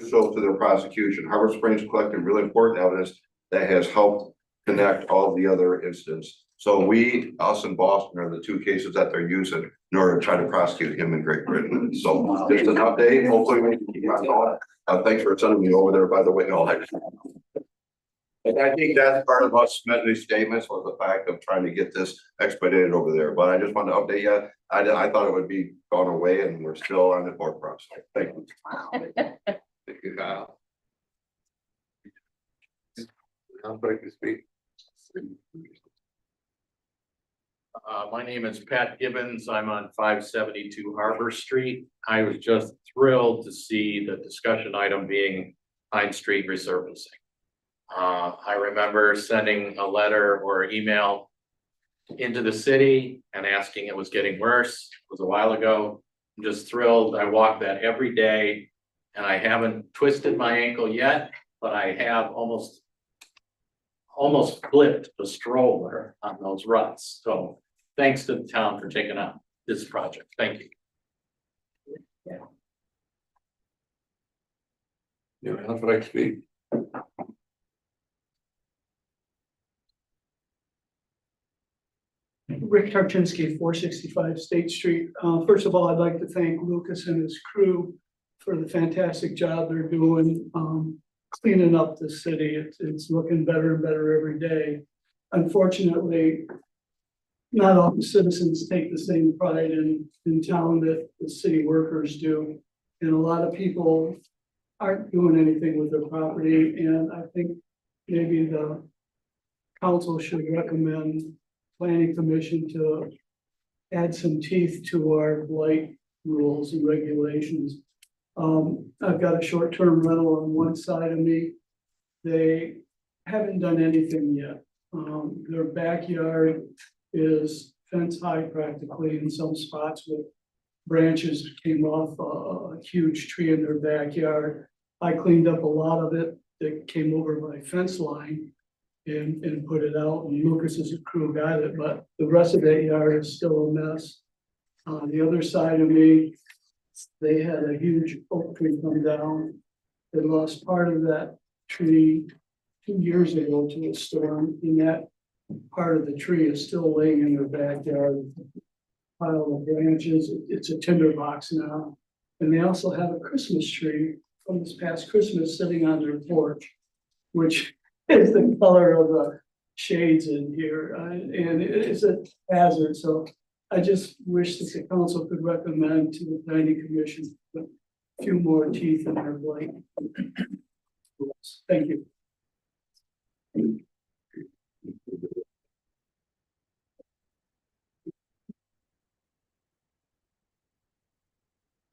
crucial to their prosecution. Harbor Springs collected really important evidence that has helped connect all the other incidents. So us and Boston are the two cases that they're using in order to try to prosecute him in Great Britain. So just an update, hopefully we can keep on going. Thanks for sending me over there, by the way. And I think that's part of us submitting these statements was the fact of trying to get this expedited over there. But I just wanted to update you. I thought it would be gone away and we're still on the court process. Thank you. Thank you, Kyle. I'll break the speak. My name is Pat Gibbons. I'm on 572 Harbor Street. I was just thrilled to see the discussion item being Pine Street resurfacing. I remember sending a letter or email into the city and asking it was getting worse. It was a while ago. I'm just thrilled. I walk that every day and I haven't twisted my ankle yet, but I have almost flipped the stroller on those ruts. So thanks to the town for taking on this project. Thank you. Anyone else would like to speak? Rick Tarczynski, 465 State Street. First of all, I'd like to thank Lucas and his crew for the fantastic job they're doing cleaning up the city. It's looking better and better every day. Unfortunately, not all the citizens take the same pride in town that the city workers do. And a lot of people aren't doing anything with their property. And I think maybe the council should recommend planning commission to add some teeth to our blight rules and regulations. I've got a short-term rental on one side of me. They haven't done anything yet. Their backyard is fence high practically in some spots with branches came off a huge tree in their backyard. I cleaned up a lot of it that came over my fence line and put it out, and Lucas's crew got it, but the rest of that yard is still a mess. On the other side of me, they had a huge oak tree come down. They lost part of that tree 2 years ago to a storm, and that part of the tree is still laying in their backyard. Pile of branches, it's a tinder box now. And they also have a Christmas tree from this past Christmas sitting on their porch, which is the color of the shades in here, and it's a hazard. So I just wish that the council could recommend to the planning commission a few more teeth in their blight. Thank you.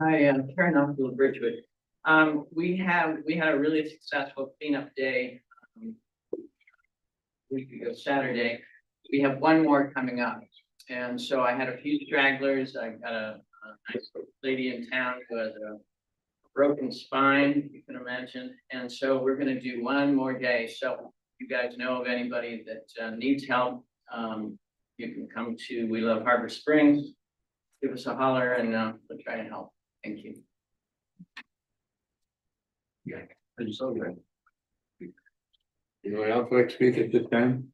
Hi, I'm Karen Upfield Bridgewood. We had a really successful cleanup day week ago Saturday. We have one more coming up, and so I had a few stragglers. I got a nice lady in town who has a broken spine, you can imagine, and so we're going to do one more day. So if you guys know of anybody that needs help, you can come to We Love Harbor Springs, give us a holler, and we'll try to help. Thank you. Yeah, I'm so good. Anyone else like to speak at this time?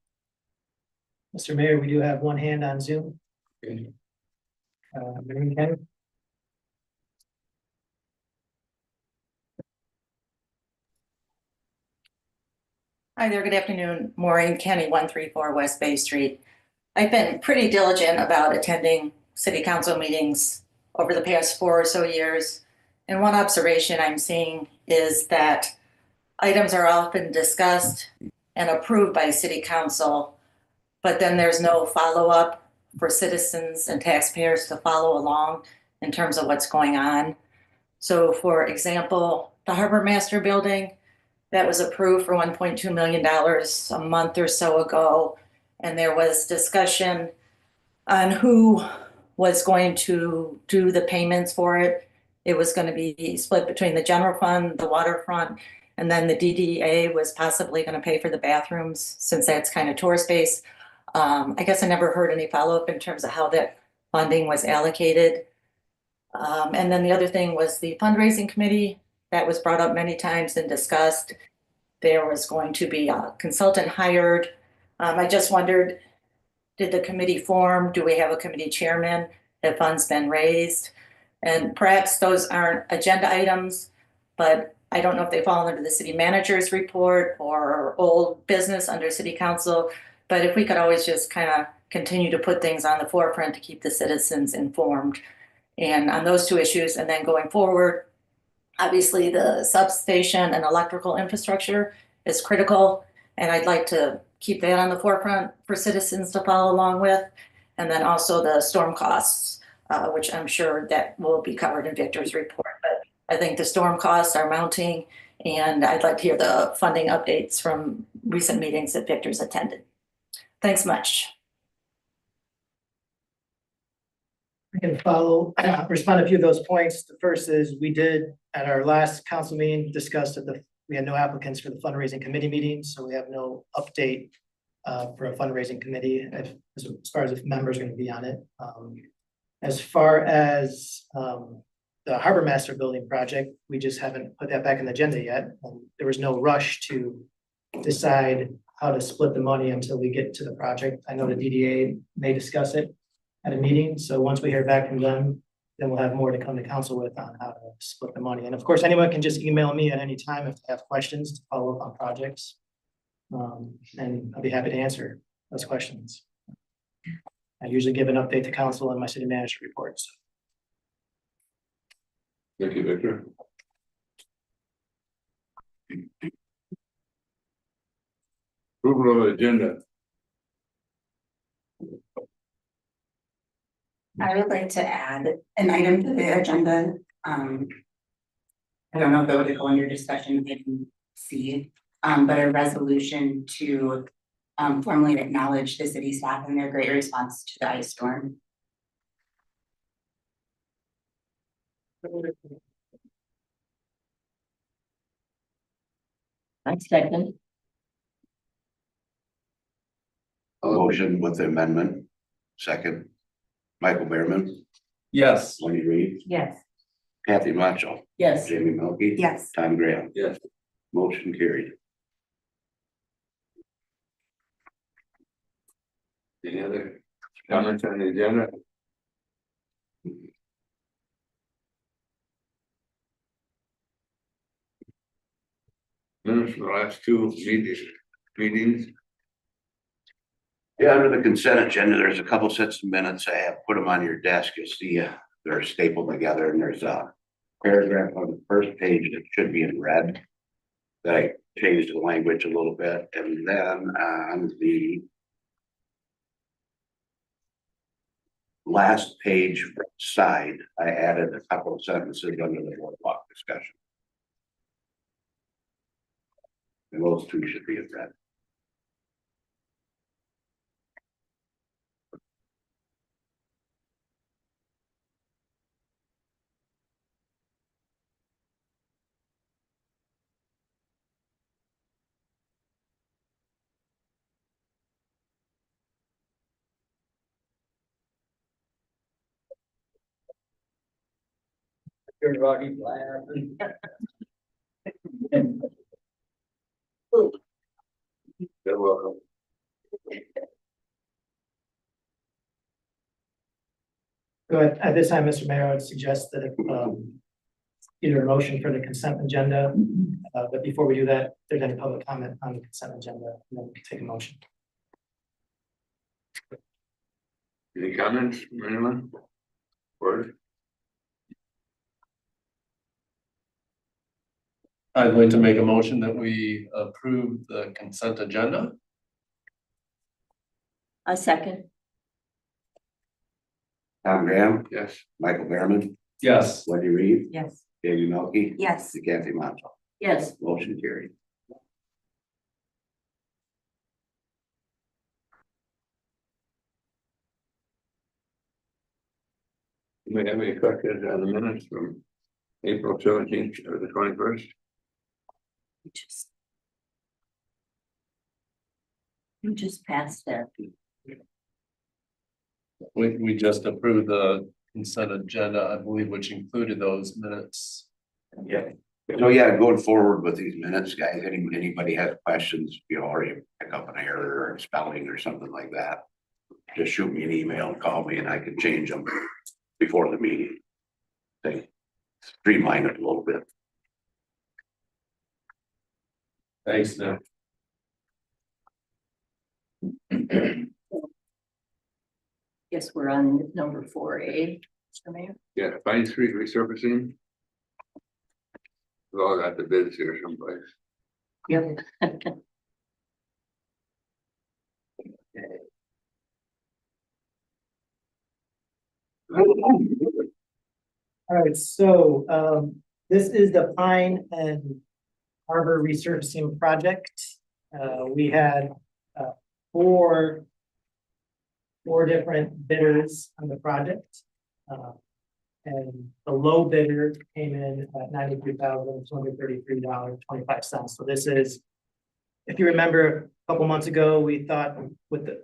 Mr. Mayor, we do have one hand on Zoom. Okay. Maureen Kenny. Hi there, good afternoon. Maureen Kenny, 134 West Bay Street. I've been pretty diligent about attending city council meetings over the past 4 or so years. And one observation I'm seeing is that items are often discussed and approved by city council, but then there's no follow-up for citizens and taxpayers to follow along in terms of what's going on. So for example, the Harbor Master Building, that was approved for $1.2 million a month or so ago. And there was discussion on who was going to do the payments for it. It was going to be split between the general fund, the waterfront, and then the DDA was possibly going to pay for the bathrooms since that's kind of tourist based. I guess I never heard any follow-up in terms of how that funding was allocated. And then the other thing was the fundraising committee that was brought up many times and discussed. There was going to be a consultant hired. I just wondered, did the committee form? Do we have a committee chairman? Have funds been raised? And perhaps those aren't agenda items, but I don't know if they fall under the city manager's report or old business under city council. But if we could always just kind of continue to put things on the forefront to keep the citizens informed. And on those two issues, and then going forward, obviously the substation and electrical infrastructure is critical. And I'd like to keep that on the forefront for citizens to follow along with. And then also the storm costs, which I'm sure that will be covered in Victor's report. But I think the storm costs are mounting, and I'd like to hear the funding updates from recent meetings that Victor's attended. Thanks much. I can respond to a few of those points. The first is we did at our last council meeting discuss that we had no applicants for the fundraising committee meeting, so we have no update for a fundraising committee as far as if members are going to be on it. As far as the Harbor Master Building project, we just haven't put that back in the agenda yet. There was no rush to decide how to split the money until we get to the project. I know the DDA may discuss it at a meeting, so once we hear back from them, then we'll have more to come to council with on how to split the money. And of course, anyone can just email me at any time if they have questions to follow up on projects. And I'll be happy to answer those questions. I usually give an update to council in my city manager reports. Thank you, Victor. Approval of agenda. I would like to add an item to the agenda. I don't know if it would go under discussion in C, but a resolution to formally acknowledge the city staff and their great response to the ice storm. Second. Motion with the amendment. Second. Michael Behrman, Yes. Wendy Reed, Yes. Kathy Macho, Yes. Jamie Melky. Yes. Tom Graham. Yes. Motion carried. Any other comments on the agenda? Minutes for the last two meetings. Yeah, under the consent agenda, there's a couple sets of minutes. I have put them on your desk. You'll see they're stapled together, and there's a paragraph on the first page that should be in red. That I changed the language a little bit, and then on the last page side, I added a couple of sentences under the boardwalk discussion. And those two should be in red. You're welcome. Go ahead. At this time, Mr. Mayor, I would suggest that if either a motion for the consent agenda, but before we do that, if there's any public comment on the consent agenda, then we can take a motion. Any comments from anyone? Word? I'd like to make a motion that we approve the consent agenda. A second. Tom Graham, Yes. Michael Behrman, Yes. Wendy Reed, Yes. Jamie Melky. Yes. Kathy Macho. Yes. Motion carried. You may have any questions on the minutes from April 17th or the 21st? You just passed that. We just approved the consent agenda, I believe, which included those minutes. Yeah. So yeah, going forward with these minutes, guys, anybody has questions, or you pick up an error or spelling or something like that. Just shoot me an email, call me, and I can change them before the meeting. They streamline it a little bit. Thanks, Nick. Guess we're on number 4A, Mr. Mayor. Yeah, Vine Street resurfacing. We've all got the bids here someplace. Yep. All right, so this is the Pine and Harbor resurfacing project. We had four different bidders on the project. And the low bidder came in at $93,233.25. So this is, if you remember, a couple months ago, we thought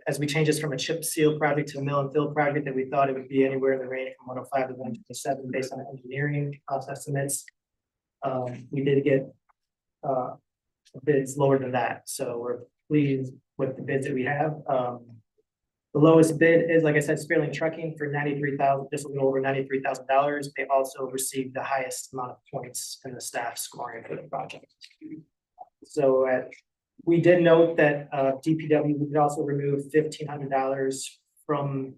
as we changed this from a chip seal project to a mill and fill project, that we thought it would be anywhere in the range from 105 to 127 based on engineering cost estimates. We did get bids lower than that, so we're pleased with the bids that we have. The lowest bid is, like I said, Spearlink Trucking for $93,000, just a little over $93,000. They also received the highest amount of points in the staff scoring for the project. So we did note that DPW, we could also remove $1,500 from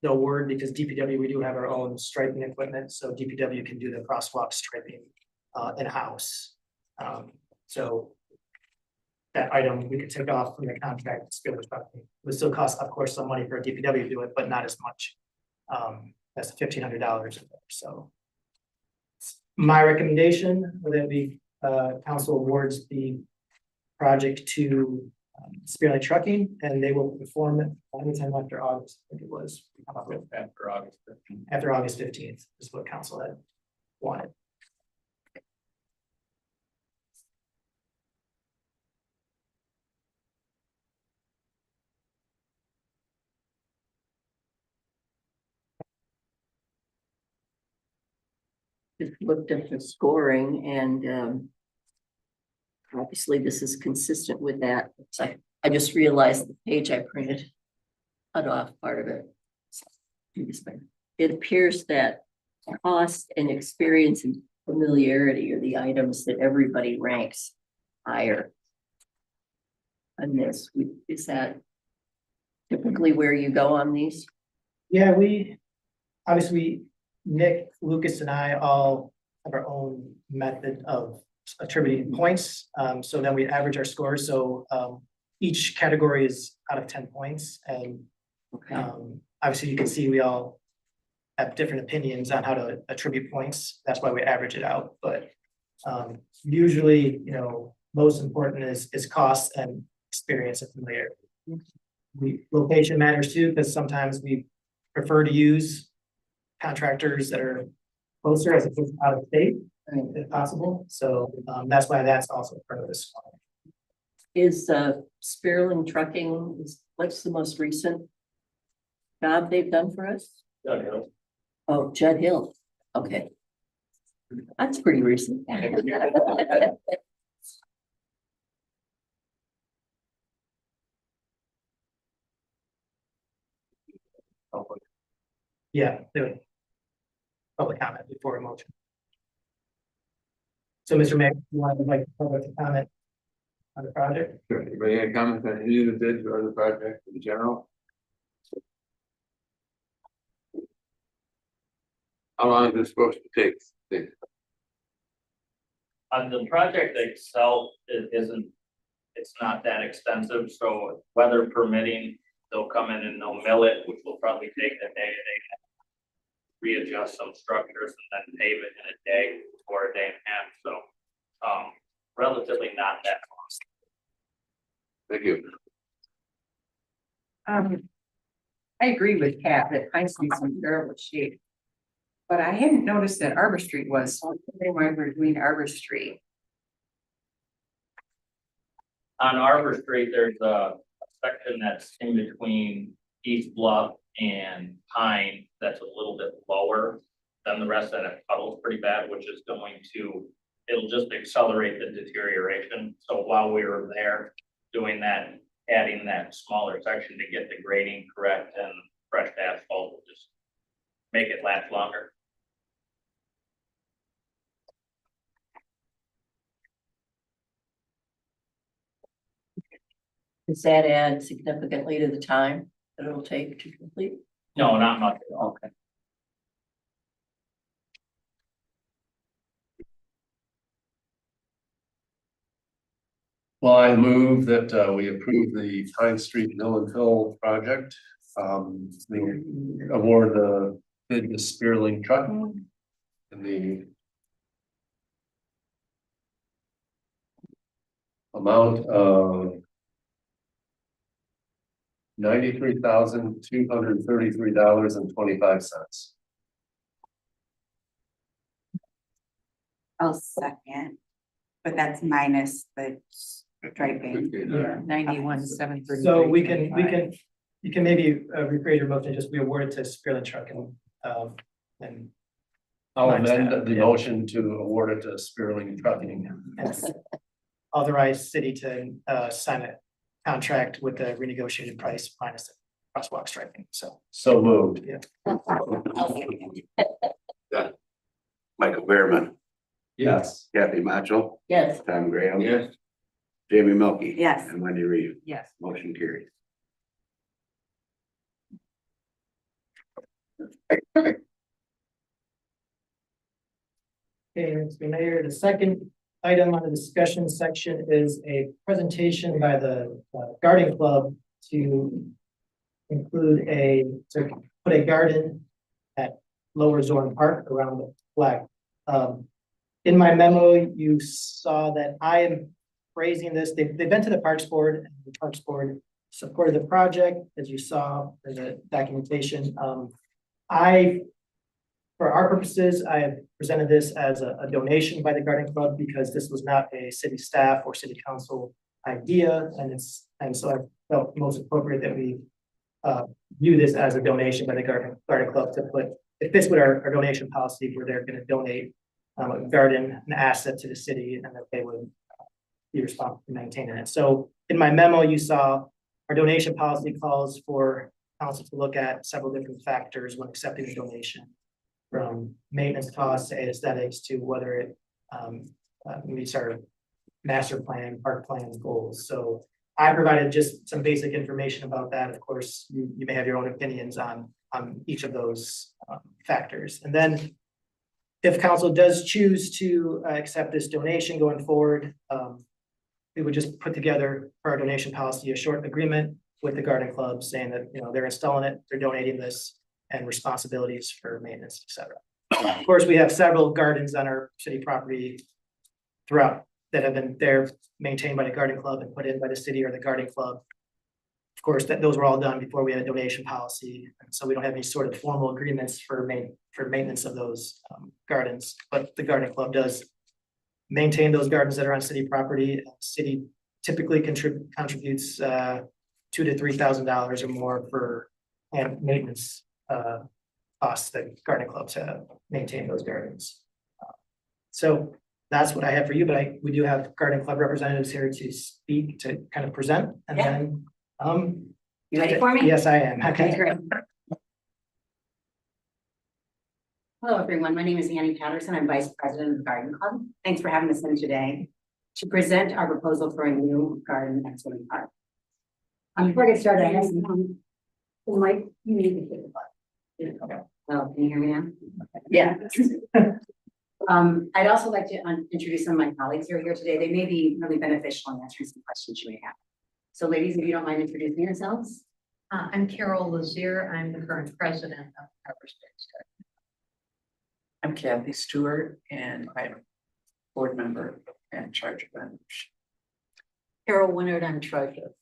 the award because DPW, we do have our own striping equipment, so DPW can do the crosswalk striping in-house. So that item we could take off from the contract. It would still cost, of course, some money for a DPW to do it, but not as much. That's $1,500. So my recommendation that we council awards the project to Spearlink Trucking, and they will perform it anytime after August. I think it was After August 15th. after August 15th is what council had wanted. Just looked at the scoring and obviously this is consistent with that. So I just realized the page I printed cut off part of it. It appears that cost and experience and familiarity are the items that everybody ranks higher on this. Is that typically where you go on these? Yeah, we obviously, Nick, Lucas, and I all have our own method of attributing points. So then we average our scores. So each category is out of 10 points. And obviously you can see we all have different opinions on how to attribute points. That's why we average it out. But usually, most important is cost and experience and familiarity. Location matters too, because sometimes we prefer to use contractors that are closer as opposed to out of state, if possible. So that's why that's also part of this. Is Spearlink Trucking, what's the most recent job they've done for us? Judd Hill. Oh, Judd Hill. Okay. That's pretty recent. Yeah, doing public comment before a motion. So, Mr. Mayor, you want to invite the public to comment on the project? Sure. Anybody have comments on any of the bids or the project in general? How long is this supposed to take? On the project itself, it's not that extensive, so weather permitting, they'll come in and they'll mill it, which will probably take a day, readjust some structures and then pave it in a day or a day and a half, so relatively not that long. Thank you. I agree with Kat that Pine Street's in terrible shape. But I hadn't noticed that Arbor Street was, so why we're doing Arbor Street. On Arbor Street, there's a section that's in between East Bluff and Pine that's a little bit lower than the rest, and it puddles pretty bad, which is going to it'll just accelerate the deterioration. So while we were there doing that, adding that smaller section to get the grading correct and fresh asphalt will just make it last longer. Does that add significantly to the time that it'll take to complete? No, not much at all. Okay. Well, I move that we approve the Pine Street Mill and Fill project. We award the bid to Spearling Trucking in the amount of $93,233.25. I'll second, but that's minus the striping. Yeah, 91,733. So you can maybe rephrase your motion, just be awarded to Spearland Trucking, and I'll Nice. amend the Yeah. motion to award it to Spearling Trucking. authorize city to sign a contract with the renegotiated price minus the crosswalk striping, so. So moved. Michael Behrman, Yes. Kathy Macho, Yes. Tom Graham. Yes. Jamie Milky. Yes. And Wendy Reed. Yes. Motion carried. Okay, Mr. Mayor, the second item on the discussion section is a presentation by the Garden Club to include to put a garden at Lower Zorn Park around the flag. In my memo, you saw that I am phrasing this, they've been to the Parks Board, and the Parks Board supported the project, as you saw in the documentation. For our purposes, I have presented this as a donation by the Garden Club because this was not a city staff or city council idea, and so I felt most appropriate that we view this as a donation by the Garden Club to put, it fits with our donation policy where they're gonna donate a garden, an asset to the city, and that they would be responsible for maintaining it. So in my memo, you saw our donation policy calls for council to look at several different factors when accepting a donation, from maintenance costs to aesthetics to whether it meets our master plan, park plan goals. So I provided just some basic information about that. Of course, you may have your own opinions on each of those factors. And then if council does choose to accept this donation going forward, we would just put together for our donation policy a short agreement with the Garden Club saying that, you know, they're installing it, they're donating this, and responsibilities for maintenance, et cetera. Of course, we have several gardens on our city property throughout that have been there maintained by the Garden Club and put in by the city or the Garden Club. Of course, those were all done before we had a donation policy, and so we don't have any sort of formal agreements for maintenance of those gardens. But the Garden Club does maintain those gardens that are on city property. The city typically contributes $2,000 to $3,000 or more for maintenance costs that Garden Clubs have maintained those gardens. So that's what I have for you, but we do have Garden Club representatives here to speak, to kind of present, and Yeah. then, You ready for me? Yes, I am. Okay, great. Hello, everyone. My name is Annie Patterson. I'm Vice President of the Garden Club. Thanks for having us in today to present our proposal for a new garden at Swimming Park. Before I get started, I have some, Mike, you need to get the button. Okay. Oh, can you hear me now? Yeah. I'd also like to introduce some of my colleagues who are here today. They may be really beneficial in answering some questions you may have. So ladies, if you don't mind introducing yourselves. I'm Carol Lazier. I'm the current president of Harbor Springs Garden. I'm Kathy Stewart and I'm a board member and in charge of membership. Carol Winard, I'm treasurer.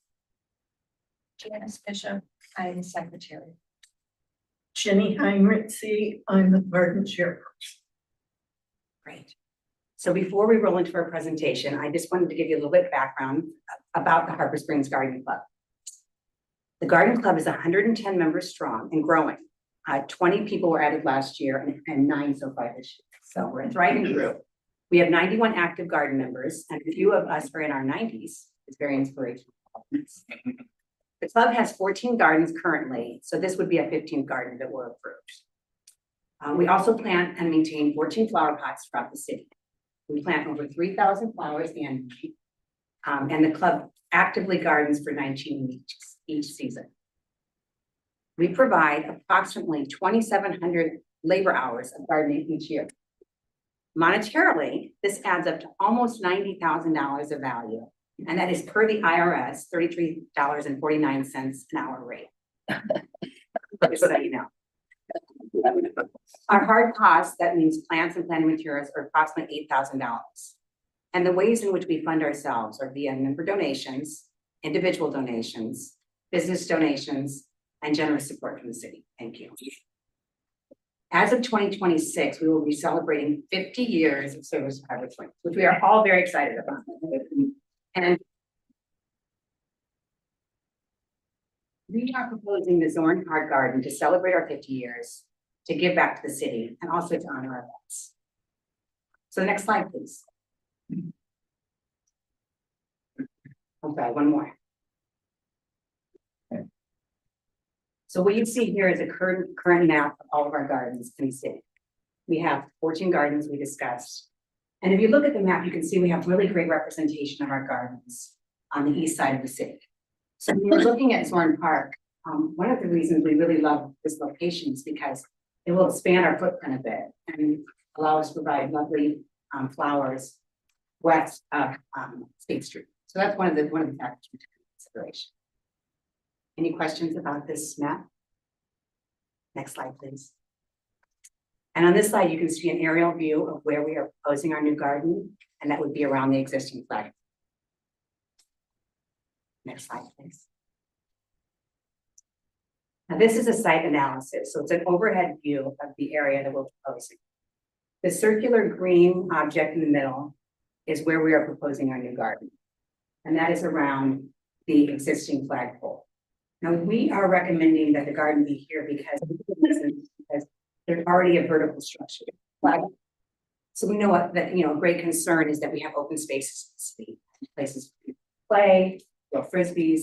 Janice Bishop, I'm secretary. Jenny Heinrichsey, I'm the garden chairperson. Great. So before we roll into our presentation, I just wanted to give you a little bit of background about the Harbor Springs Garden Club. The Garden Club is 110 members strong and growing. 20 people were added last year and 9 so far this year. So we're a thriving group. We have 91 active garden members, and a few of us are in our 90s. It's very inspirational. The club has 14 gardens currently, so this would be a 15th garden that we're approved. We also plant and maintain 14 flower pots throughout the city. We plant over 3,000 flowers annually, and the club actively gardens for 19 weeks each season. We provide approximately 2,700 labor hours of gardening each year. Monetarily, this adds up to almost $90,000 of value, and that is per the IRS, $33.49 an hour rate. Just so you know. Our hard costs, that means plants and planting materials, are approximately $8,000. And the ways in which we fund ourselves are via member donations, individual donations, business donations, and generous support from the city. Thank you. As of 2026, we will be celebrating 50 years of service to Harbor Springs, which we are all very excited about. And we are proposing the Zorn Heart Garden to celebrate our 50 years, to give back to the city, and also to honor our vets. So the next slide, please. Okay, one more. So what you see here is a current map of all of our gardens in the city. We have 14 gardens we discussed. And if you look at the map, you can see we have really great representation of our gardens on the east side of the city. So when we're looking at Zorn Park, one of the reasons we really love this location is because it will expand our footprint a bit and allow us to provide lovely flowers west of State Street. So that's one of the factors we took into consideration. Any questions about this map? Next slide, please. And on this slide, you can see an aerial view of where we are proposing our new garden, and that would be around the existing flag. Next slide, please. Now, this is a site analysis, so it's an overhead view of the area that we're proposing. The circular green object in the middle is where we are proposing our new garden, and that is around the existing flagpole. Now, we are recommending that the garden be here because there's already a vertical structure. So we know what that, a great concern is that we have open spaces in the city, places to play, throw frisbees.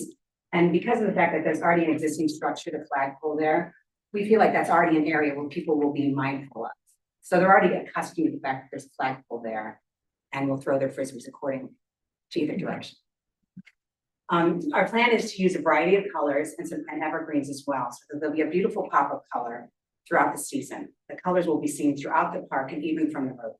And because of the fact that there's already an existing structure, the flagpole there, we feel like that's already an area where people will be mindful of. So they're already accustomed to the fact that there's a flagpole there and will throw their frisbees accordingly to either direction. Our plan is to use a variety of colors and evergreens as well. So there'll be a beautiful pop of color throughout the season. The colors will be seen throughout the park and even from the road.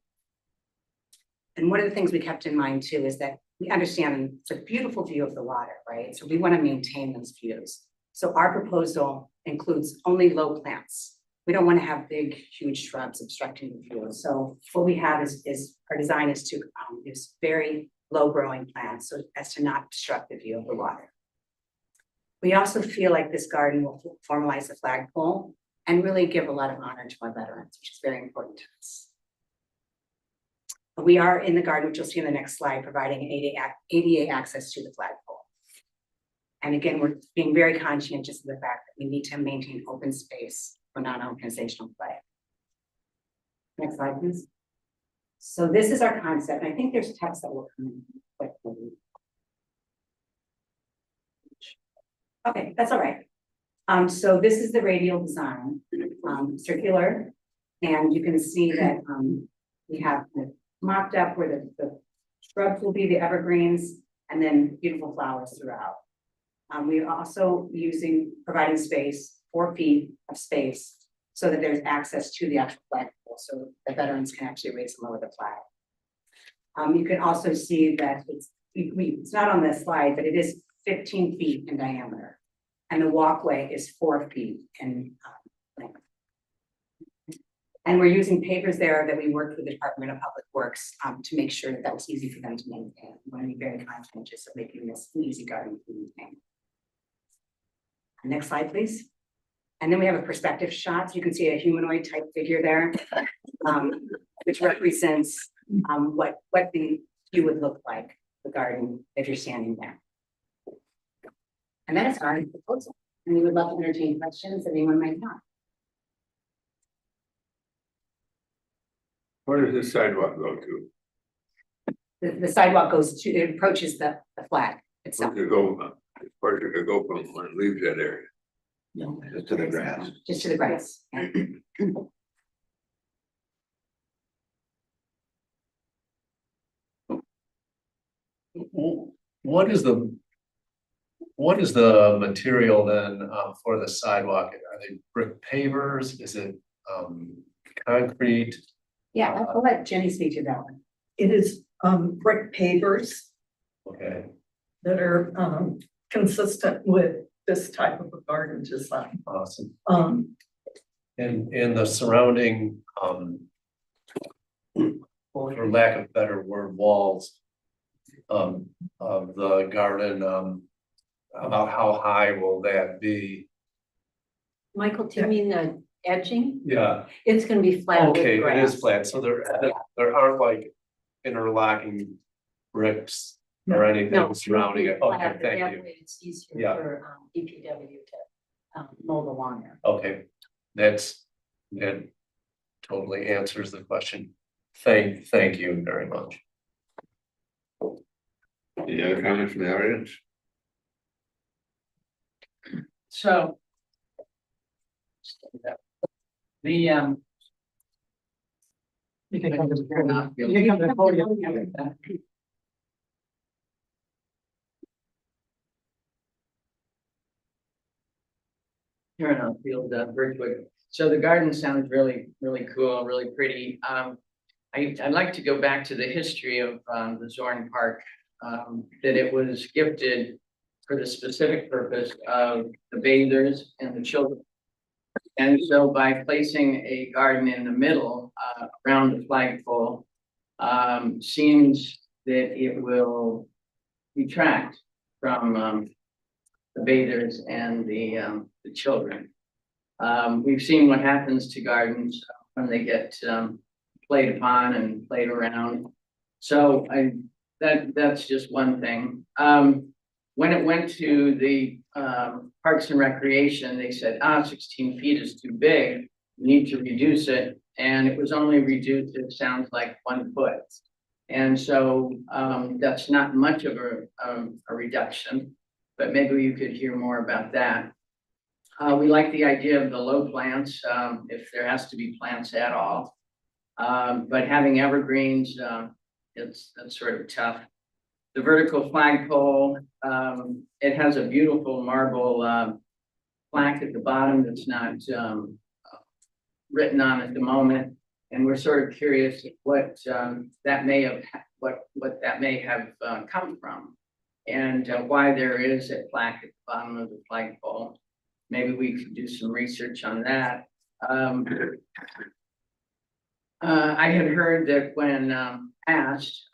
And one of the things we kept in mind too is that we understand it's a beautiful view of the water, right? So we want to maintain those views. So our proposal includes only low plants. We don't want to have big, huge shrubs obstructing the view. So what we have is our design is to use very low growing plants so as to not obstruct the view of the water. We also feel like this garden will formalize the flagpole and really give a lot of honor to our veterans, which is very important to us. We are in the garden, which you'll see in the next slide, providing ADA access to the flagpole. And again, we're being very conscientious of the fact that we need to maintain open space for non-organizational play. Next slide, please. So this is our concept. I think there's text that will come in quickly. Okay, that's all right. So this is the radial design, circular, and you can see that we have mocked up where the shrubs will be, the evergreens, and then beautiful flowers throughout. We are also providing space, 4 feet of space, so that there's access to the actual flagpole, so the veterans can actually raise and lower the flag. You can also see that it's not on this slide, but it is 15 feet in diameter, and the walkway is 4 feet in length. And we're using pavers there that we worked with the Department of Public Works to make sure that was easy for them to maintain. We want to be very conscientious of making this an easy garden to maintain. Next slide, please. And then we have a perspective shot. So you can see a humanoid type figure there, which represents what the view would look like, the garden, if you're standing there. And that is our proposal. And we would love to entertain questions that anyone might have. Where does this sidewalk go to? The sidewalk goes to, it approaches the flag itself. You go, as far as you could go from when it leaves that area. Just to the grass. Just to the grass. What is the material then, for the sidewalk? Are they brick pavers? Is it, concrete? Yeah, I'll let Jenny speak to that one. It is brick pavers Okay, that are consistent with this type of a garden design. awesome. And the surrounding, for lack of better word, walls of the garden, about how high will that be? Michael, do you mean the edging? Yeah, It's gonna be flat with okay, it grass. is flat, so there aren't like interlocking bricks or anything No, surrounding it. flat, Okay, but thank that you. way it's easier Yeah. for DPW to mow the lawn there. Okay, that totally answers the question. Thank you very much. Any other comments from the audience? So. The, You can come to the podium. You can come to the podium. here in Field, Bridgewood. So the garden sounds really, really cool, really pretty. I'd like to go back to the history of the Zorn Park, that it was gifted for the specific purpose of the bathers and the children. And so by placing a garden in the middle, around the flagpole, seems that it will detract from the bathers and the children. We've seen what happens to gardens when they get played upon and played around. So that's just one thing. When it went to the Parks and Recreation, they said, 16 feet is too big, we need to reduce it. And it was only reduced, it sounds like 1 foot. And so that's not much of a reduction, but maybe you could hear more about that. We like the idea of the low plants, if there has to be plants at all. But having evergreens, that's sort of tough. The vertical flagpole, it has a beautiful marble plaque at the bottom that's not written on at the moment. And we're sort of curious what that may have come from, and why there is a plaque at the bottom of the flagpole. Maybe we could do some research on that. I had heard that when asked,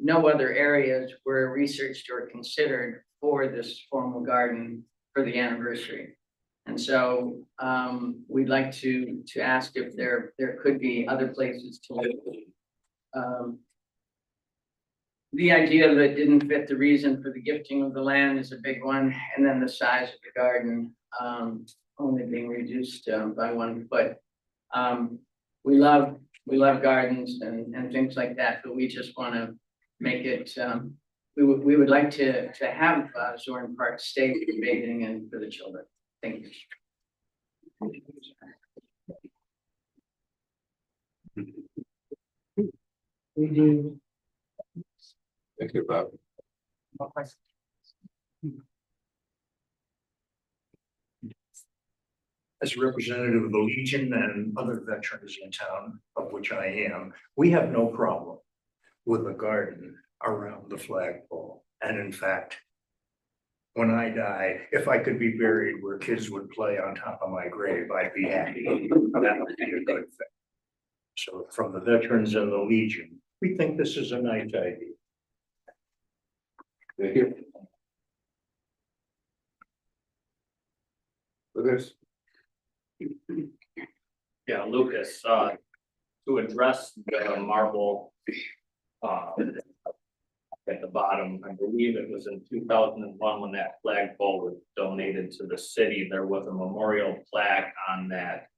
no other areas were researched or considered for this formal garden for the anniversary. And so we'd like to ask if there could be other places to live. The idea that didn't fit the reason for the gifting of the land is a big one, and then the size of the garden only being reduced by 1 foot. We love gardens and things like that, but we just want to make it. We would like to have Zorn Park stay for bathing and for the children. Thank you. We do. Thank you, Bob. As a representative of the Legion and other veterans in town, of which I am, we have no problem with a garden around the flagpole. And in fact, when I die, if I could be buried where kids would play on top of my grave, I'd be happy. That would be a good thing. So from the veterans and the Legion, we think this is a nice idea. Thank you. Lucas? Yeah, Lucas, to address the marble at the bottom, I believe it was in 2001 when that flagpole was donated to the city. There was a memorial plaque on that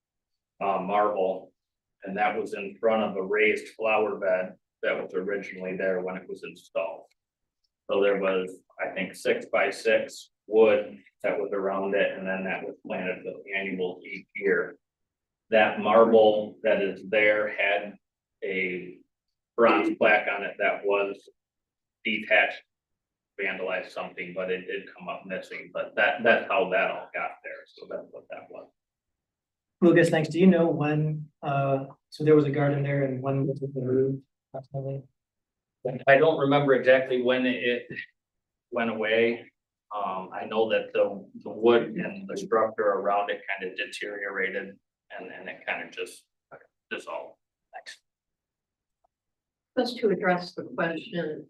marble, and that was in front of a raised flower bed. that was originally there when it was installed. So there was, I think, 6x6 wood that was around it, and then that was planted with annuals each year. That marble that is there had a bronze plaque on it that was detached, vandalized something, but it did come up missing, but that's how that all got there, so that's what that was. Lucas, thanks. Do you know when, so there was a garden there and when was it removed approximately? I don't remember exactly when it went away. I know that the wood and the structure around it kind of deteriorated and it kind of just dissolved. Thanks. Just to address the question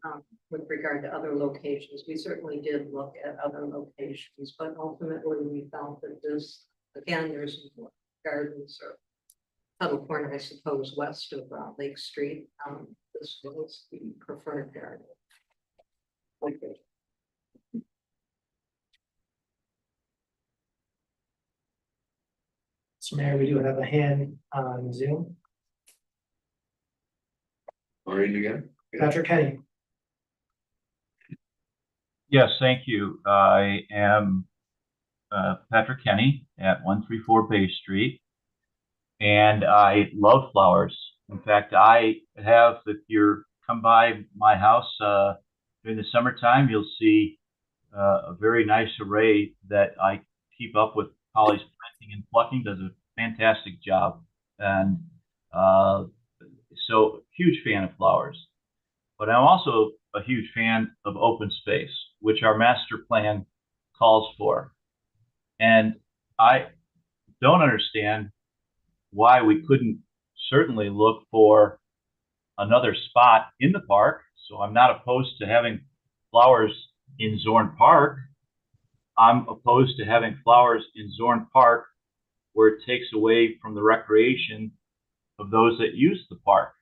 with regard to other locations, we certainly did look at other locations, but ultimately we felt that this, again, there's more gardens or Tuttle Corner, I suppose, west of Lake Street. This was the preferred garden. Okay. So Mayor, we do have a hand on Zoom. Maureen again? Patrick Kenny. Yes, thank you. I am Patrick Kenny at 134 Bay Street, and I love flowers. In fact, I have, if you're come by my house during the summertime, you'll see a very nice array that I keep up with. Polly's planting and plucking does a fantastic job, and so huge fan of flowers. But I'm also a huge fan of open space, which our master plan calls for. And I don't understand why we couldn't certainly look for another spot in the park. So I'm not opposed to having flowers in Zorn Park. I'm opposed to having flowers in Zorn Park where it takes away from the recreation of those that use the park.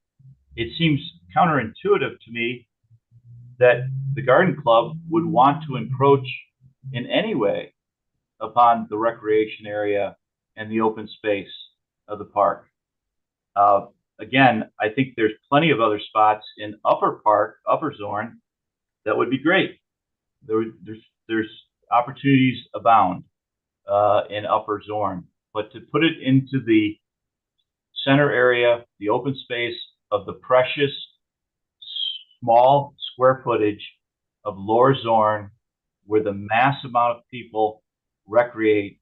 It seems counterintuitive to me that the garden club would want to encroach in any way upon the recreation area and the open space of the park. Again, I think there's plenty of other spots in Upper Park, Upper Zorn, that would be great. There's opportunities abound in Upper Zorn, but to put it into the center area, the open space of the precious small square footage of Lower Zorn, where the mass amount of people recreate,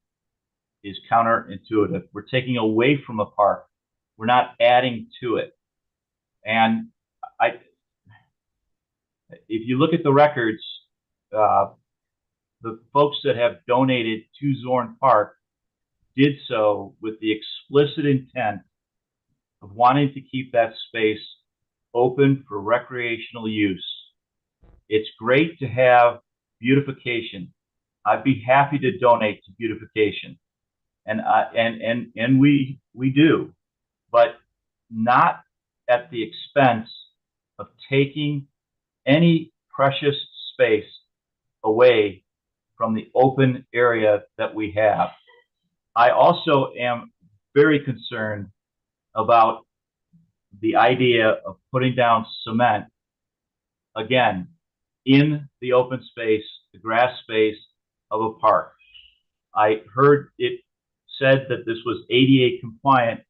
is counterintuitive. We're taking away from a park. We're not adding to it. And if you look at the records, the folks that have donated to Zorn Park did so with the explicit intent of wanting to keep that space open for recreational use. It's great to have beautification. I'd be happy to donate to beautification, and we do, but not at the expense of taking any precious space away from the open area that we have. I also am very concerned about the idea of putting down cement, again, in the open space, the grass space of a park. I heard it said that this was ADA compliant.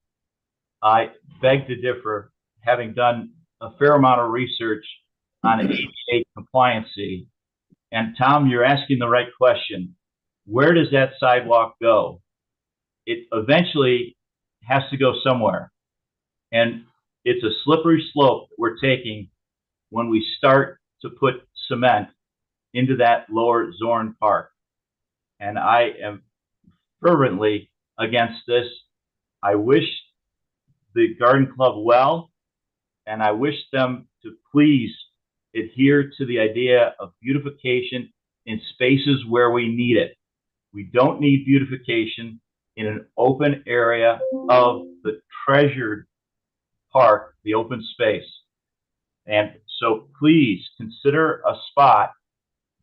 I beg to differ, having done a fair amount of research on ADA compliancy. And Tom, you're asking the right question. Where does that sidewalk go? It eventually has to go somewhere. And it's a slippery slope that we're taking when we start to put cement into that Lower Zorn Park. And I am fervently against this. I wish the garden club well, and I wish them to please adhere to the idea of beautification in spaces where we need it. We don't need beautification in an open area of the treasured park, the open space. And so please consider a spot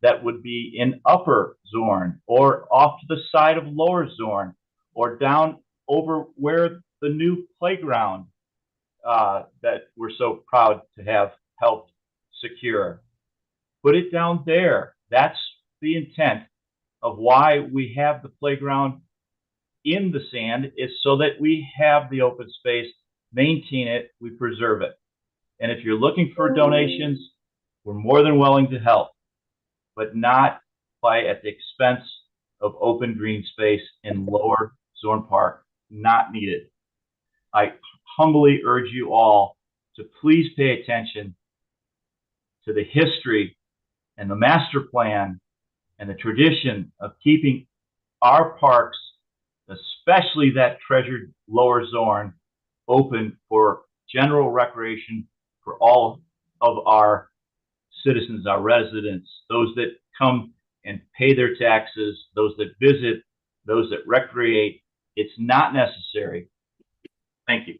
that would be in Upper Zorn or off to the side of Lower Zorn or down over where the new playground that we're so proud to have helped secure. Put it down there. That's the intent of why we have the playground in the sand, is so that we have the open space, maintain it, we preserve it. And if you're looking for donations, we're more than willing to help, but not at the expense of open green space in Lower Zorn Park. Not needed. I humbly urge you all to please pay attention to the history and the master plan and the tradition of keeping our parks, especially that treasured Lower Zorn, open for general recreation for all of our citizens, our residents, those that come and pay their taxes, those that visit, those that recreate. It's not necessary. Thank you.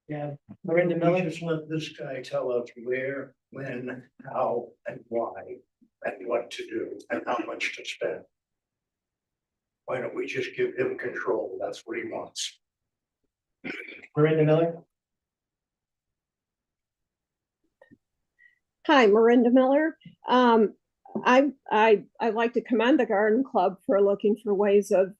Yeah, Miranda We Miller. just let this guy tell us where, when, how, and why, and what to do, and how much to spend. Why don't we just give him control? That's what he wants. Miranda Miller. Hi, Miranda Miller. I'd like to commend the Garden Club for looking for ways of,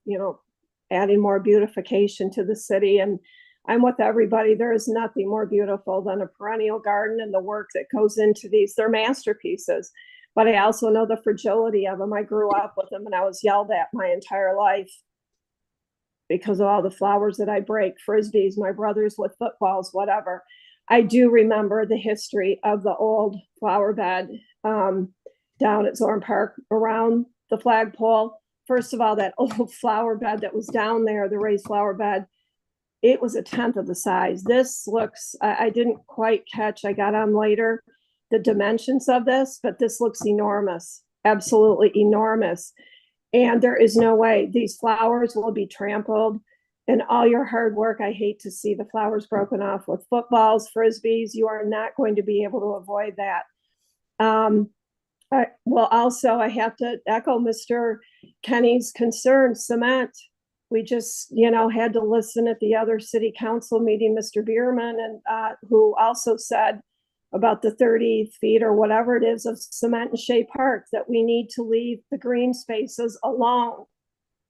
adding more beautification to the city. And I'm with everybody. There is nothing more beautiful than a perennial garden and the work that goes into these. They're masterpieces. But I also know the fragility of them. I grew up with them and I was yelled at my entire life because of all the flowers that I break, frisbees, my brothers with footballs, whatever. I do remember the history of the old flower bed down at Zorn Park around the flagpole. First of all, that old flower bed that was down there, the raised flower bed, it was 1/10 of the size. This looks, I didn't quite catch, I got on later, the dimensions of this, but this looks enormous, absolutely enormous. And there is no way these flowers will be trampled. And all your hard work, I hate to see the flowers broken off with footballs, frisbees. You are not going to be able to avoid that. Also, I have to echo Mr. Kenny's concern, cement. We just, had to listen at the other city council meeting, Mr. Bierman, and who also said about the 30 feet or whatever it is of cement in Shea Park, that we need to leave the green spaces alone.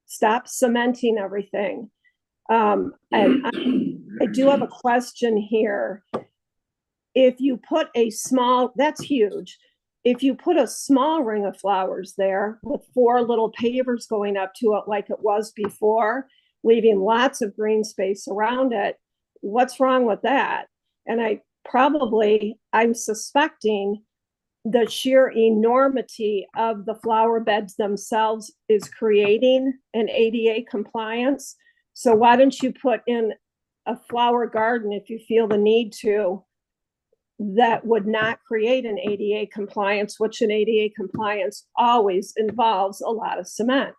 Stop cementing everything. And I do have a question here. If you put a small, that's huge. If you put a small ring of flowers there with 4 little pavers going up to it like it was before, leaving lots of green space around it, what's wrong with that? And I'm suspecting the sheer enormity of the flower beds themselves is creating an ADA compliance. So why don't you put in a flower garden if you feel the need to, that would not create an ADA compliance, which an ADA compliance always involves a lot of cement.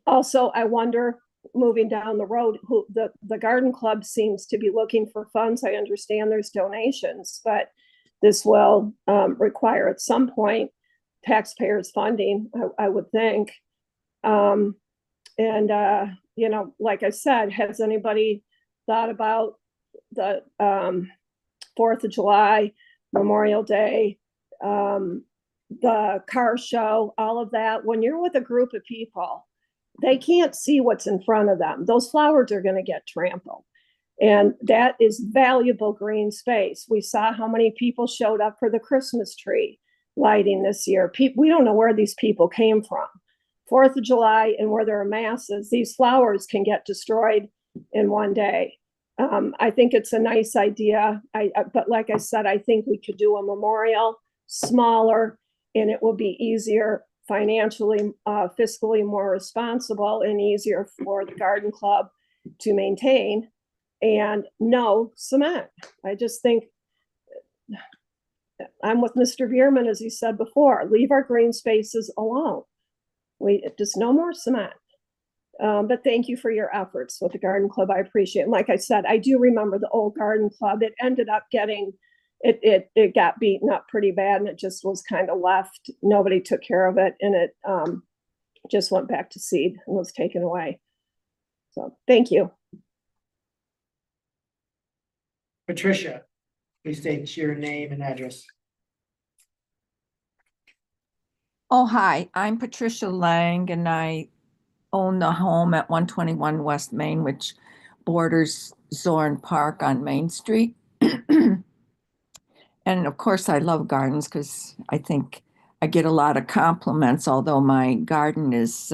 Also, I wonder, moving down the road, who the Garden Club seems to be looking for funds. I understand there's donations, but this will require at some point taxpayers funding, I would think. Like I said, has anybody thought about the 4th of July, Memorial Day, the car show, all of that? When you're with a group of people, they can't see what's in front of them. Those flowers are going to get trampled. And that is valuable green space. We saw how many people showed up for the Christmas tree lighting this year. We don't know where these people came from. 4th of July, and where there are masses, these flowers can get destroyed in one day. I think it's a nice idea. But like I said, I think we could do a memorial smaller, and it will be easier financially, fiscally more responsible, and easier for the Garden Club to maintain. And no cement. I just think I'm with Mr. Bierman, as he said before, leave our green spaces alone. Just no more cement. But thank you for your efforts with the Garden Club. I appreciate it. And like I said, I do remember the old Garden Club. It ended up getting, it got beaten up pretty bad, and it just was kind of left. Nobody took care of it, and it just went back to seed and was taken away. So, thank you. Patricia, please state your name and address. Oh, hi, I'm Patricia Lang and I own the home at 121 West Main, which borders Zorn Park on Main Street. And of course, I love gardens because I think I get a lot of compliments, although my garden is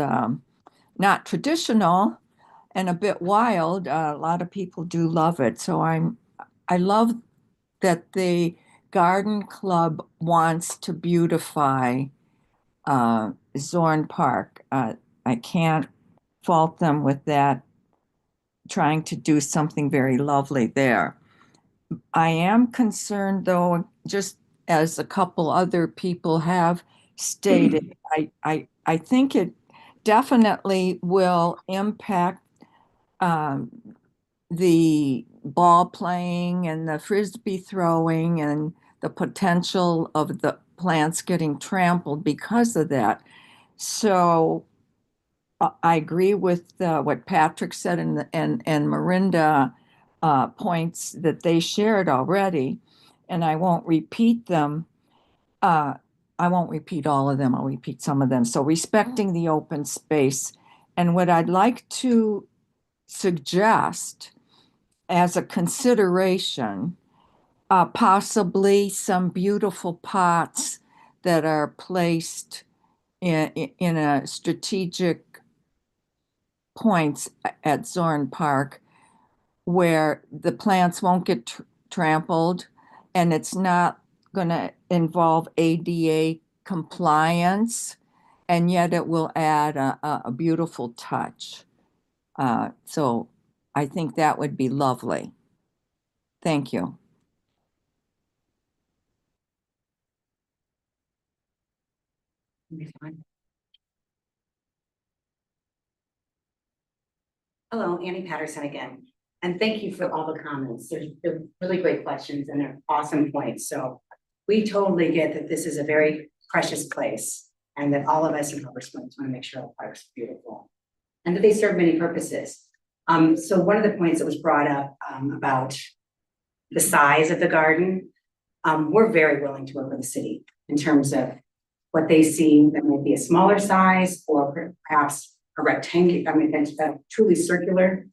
not traditional and a bit wild. A lot of people do love it. So I love that the garden club wants to beautify Zorn Park. I can't fault them with that, trying to do something very lovely there. I am concerned, though, just as a couple other people have stated, I think it definitely will impact the ball playing and the frisbee throwing and the potential of the plants getting trampled because of that. So I agree with what Patrick said and Marinda points that they shared already, and I won't repeat them. I won't repeat all of them. I'll repeat some of them. So respecting the open space. And what I'd like to suggest as a consideration, possibly some beautiful pots that are placed in a strategic points at Zorn Park where the plants won't get trampled and it's not going to involve ADA compliance, and yet it will add a beautiful touch. So I think that would be lovely. Thank you. Hello, Annie Patterson again, and thank you for all the comments. They're really great questions and they're awesome points. So we totally get that this is a very precious place and that all of us in Harbor Springs want to make sure our parks are beautiful and that they serve many purposes. So one of the points that was brought up about the size of the garden, we're very willing to work with the city in terms of what they see that might be a smaller size or perhaps a rectangular, a truly circular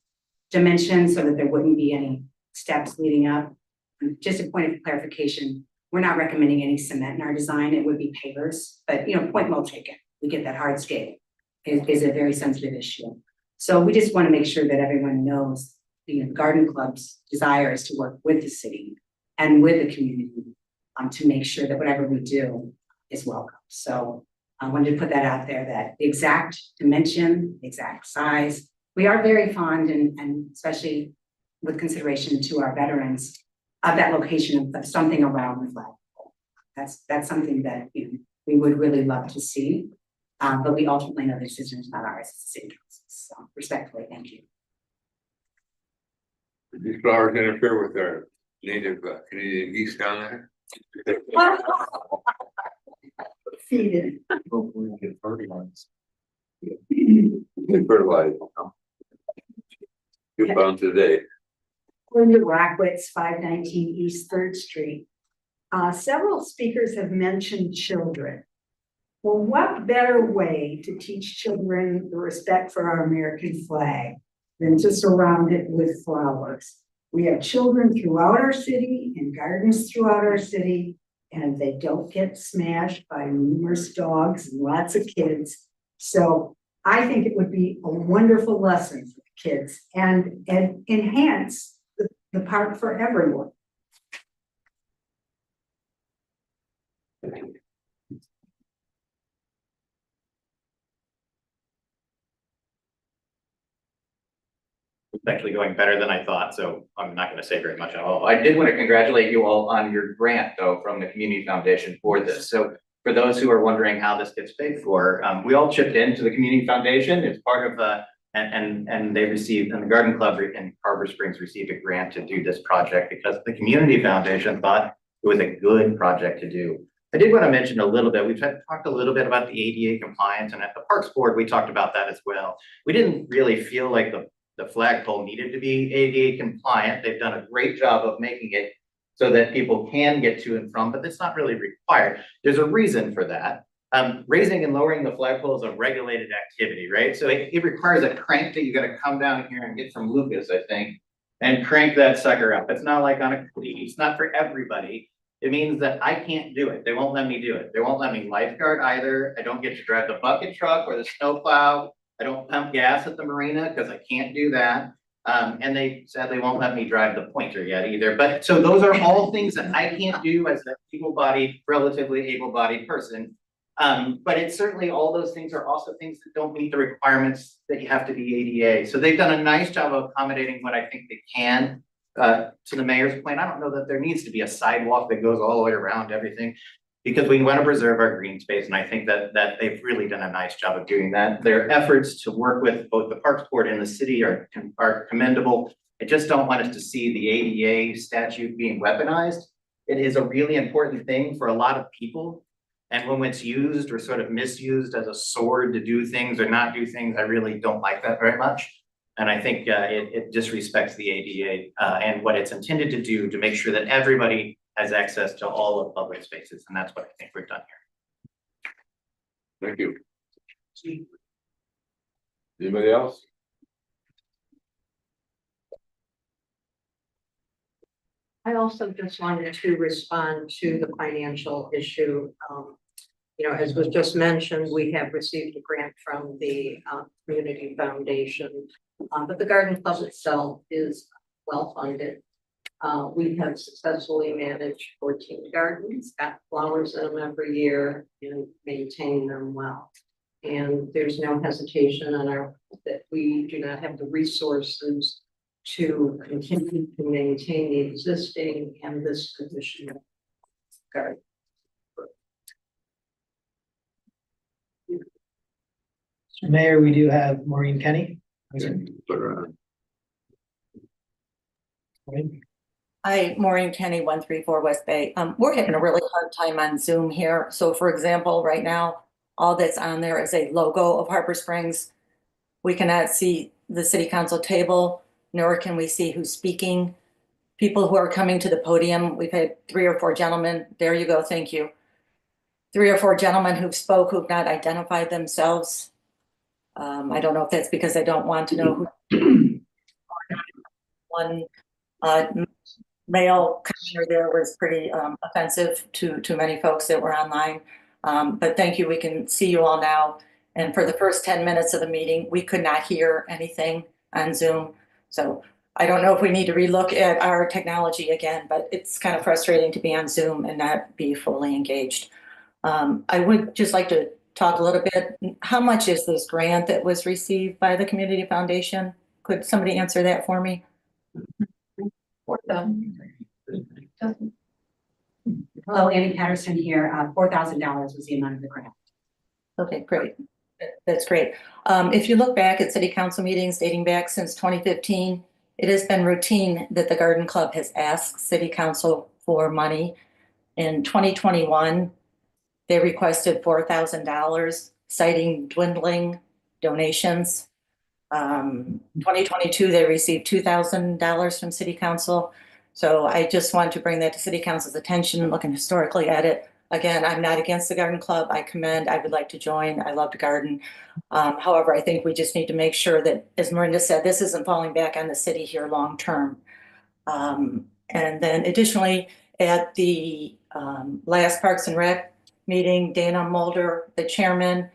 dimension so that there wouldn't be any steps leading up. And just a point of clarification, we're not recommending any cement in our design. It would be pavers, but point well taken. We get that hardscape is a very sensitive issue. So we just want to make sure that everyone knows the Garden Club's desire is to work with the city and with the community to make sure that whatever we do is welcome. So I wanted to put that out there, that the exact dimension, the exact size, we are very fond and especially with consideration to our veterans of that location of something around the flagpole. That's something that we would really love to see, but we ultimately know the decision is not ours, it's the city council. So respectfully, thank you. These flowers interfere with our native Canadian geese down there. Seated. Hopefully we get fertilized. Get fertilized. You found today. Linda Rackwitz, 519 East 3rd Street. Several speakers have mentioned children. Well, what better way to teach children the respect for our American flag than to surround it with flowers? We have children throughout our city and gardens throughout our city, and they don't get smashed by numerous dogs and lots of kids. So I think it would be a wonderful lesson for the kids and enhance the park for everyone. It's actually going better than I thought, so I'm not going to say very much at all. I did want to congratulate you all on your grant, though, from the Community Foundation for this. So for those who are wondering how this gets paid for, we all chipped into the Community Foundation. It's part of and they received, and the Garden Club in Harbor Springs received a grant to do this project because the Community Foundation thought it was a good project to do. I did want to mention a little bit, we've talked a little bit about the ADA compliance, and at the Parks Board, we talked about that as well. We didn't really feel like the the flagpole needed to be ADA compliant. They've done a great job of making it so that people can get to and from, but that's not really required. There's a reason for that. Raising and lowering the flagpole is a regulated activity, right? So it requires a crank that you gotta come down here and get from Lucas, I think, and crank that sucker up. It's not like on a cleat. It's not for everybody. It means that I can't do it. They won't let me do it. They won't let me lifeguard either. I don't get to drive the bucket truck or the snowplow. I don't pump gas at the marina because I can't do that. And they sadly won't let me drive the pointer yet either. But so those are all things that I can't do as an able-bodied, relatively able-bodied person. But it's certainly all those things are also things that don't meet the requirements that you have to be ADA. So they've done a nice job of accommodating what I think they can. To the mayor's point, I don't know that there needs to be a sidewalk that goes all the way around everything, because we want to preserve our green space, and I think that they've really done a nice job of doing that. Their efforts to work with both the Parks Board and the city are commendable. I just don't want us to see the ADA statute being weaponized. It is a really important thing for a lot of people, and when it's used or sort of misused as a sword to do things or not do things, I really don't like that very much. And I think it disrespects the ADA and what it's intended to do to make sure that everybody has access to all of public spaces. And that's what I think we've done here. Thank you. Anybody else? I also just wanted to respond to the financial issue. You know, as was just mentioned, we have received a grant from the Community Foundation, but the garden club itself is well funded. We have successfully managed 14 gardens, got flowers in them every year, and maintain them well. And there's no hesitation on our that we do not have the resources to continue to maintain the existing and this condition of garden. Mr. Mayor, we do have Maureen Kenny. Hi, Maureen Kenny, 134 West Bay. We're having a really hard time on Zoom here. So for example, right now, all that's on there is a logo of Harbor Springs. We cannot see the city council table, nor can we see who's speaking. People who are coming to the podium, we've had 3 or 4 gentlemen. There you go, thank you. 3 or 4 gentlemen who've spoke who've not identified themselves. I don't know if that's because they don't want to know who. One male commissioner there was pretty offensive to many folks that were online. But thank you, we can see you all now. And for the first 10 minutes of the meeting, we could not hear anything on Zoom. So I don't know if we need to relook at our technology again, but it's kind of frustrating to be on Zoom and not be fully engaged. I would just like to talk a little bit. How much is this grant that was received by the Community Foundation? Could somebody answer that for me? Hello, Annie Patterson here. $4,000 was the amount of the grant. Okay, great. That's great. If you look back at city council meetings dating back since 2015, it has been routine that the Garden Club has asked city council for money. In 2021, they requested $4,000, citing dwindling donations. 2022, they received $2,000 from city council. So I just want to bring that to city council's attention, looking historically at it. Again, I'm not against the garden club. I would like to join. I love to garden. However, I think we just need to make sure that, as Miranda said, this isn't falling back on the city here long term. And then additionally, at the last Parks and Rec meeting, Dana Mulder, the chairman,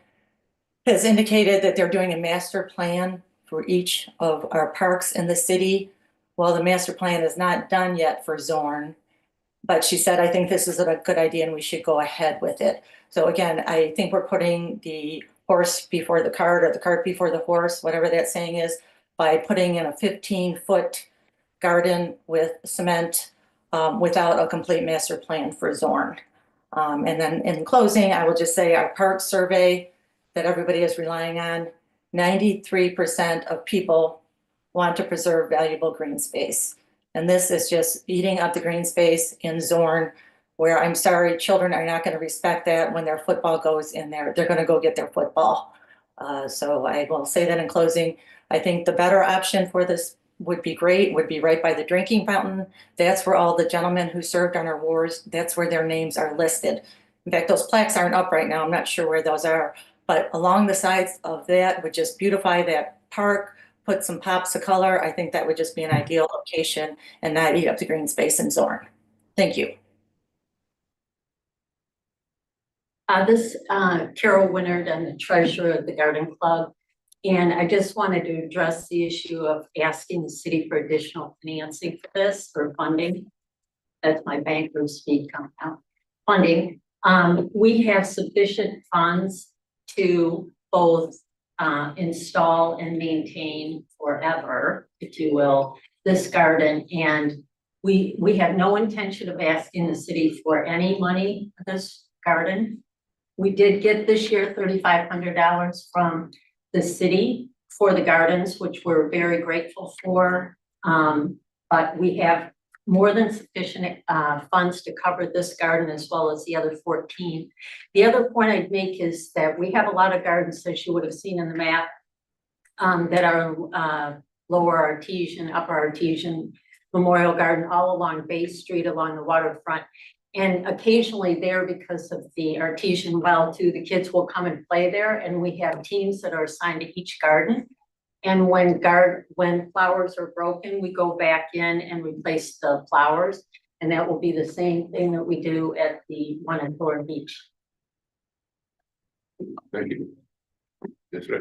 has indicated that they're doing a master plan for each of our parks in the city. Well, the master plan is not done yet for Zorn, but she said, I think this is a good idea and we should go ahead with it. So again, I think we're putting the horse before the cart, or the cart before the horse, whatever that saying is, by putting in a 15-foot garden with cement without a complete master plan for Zorn. And then in closing, I will just say our park survey that everybody is relying on, 93% of people want to preserve valuable green space. And this is just eating up the green space in Zorn, where I'm sorry, children are not going to respect that when their football goes in there. They're going to go get their football. So I will say that in closing, I think the better option for this would be great, would be right by the drinking fountain. That's where all the gentlemen who served on our wars, that's where their names are listed. In fact, those plaques aren't up right now. I'm not sure where those are, but along the sides of that would just beautify that park, put some pops of color. I think that would just be an ideal location and not eat up the green space in Zorn. Thank you. This Carol Winnard, I'm the treasurer of the Garden Club. And I just wanted to address the issue of asking the city for additional financing for this, for funding. That's my banker speak coming out. Funding. We have sufficient funds to both install and maintain forever, if you will, this garden. And we have no intention of asking the city for any money for this garden. We did get this year $3,500 from the city for the gardens, which we're very grateful for. But we have more than sufficient funds to cover this garden as well as the other 14. The other point I'd make is that we have a lot of gardens, as you would have seen in the map, that are lower artesian, upper artesian, Memorial Garden, all along Bay Street, along the waterfront. And occasionally there, because of the artesian well too, the kids will come and play there, and we have teams that are assigned to each garden. And when flowers are broken, we go back in and replace the flowers. And that will be the same thing that we do at the one at Thorn Beach. Thank you. That's right.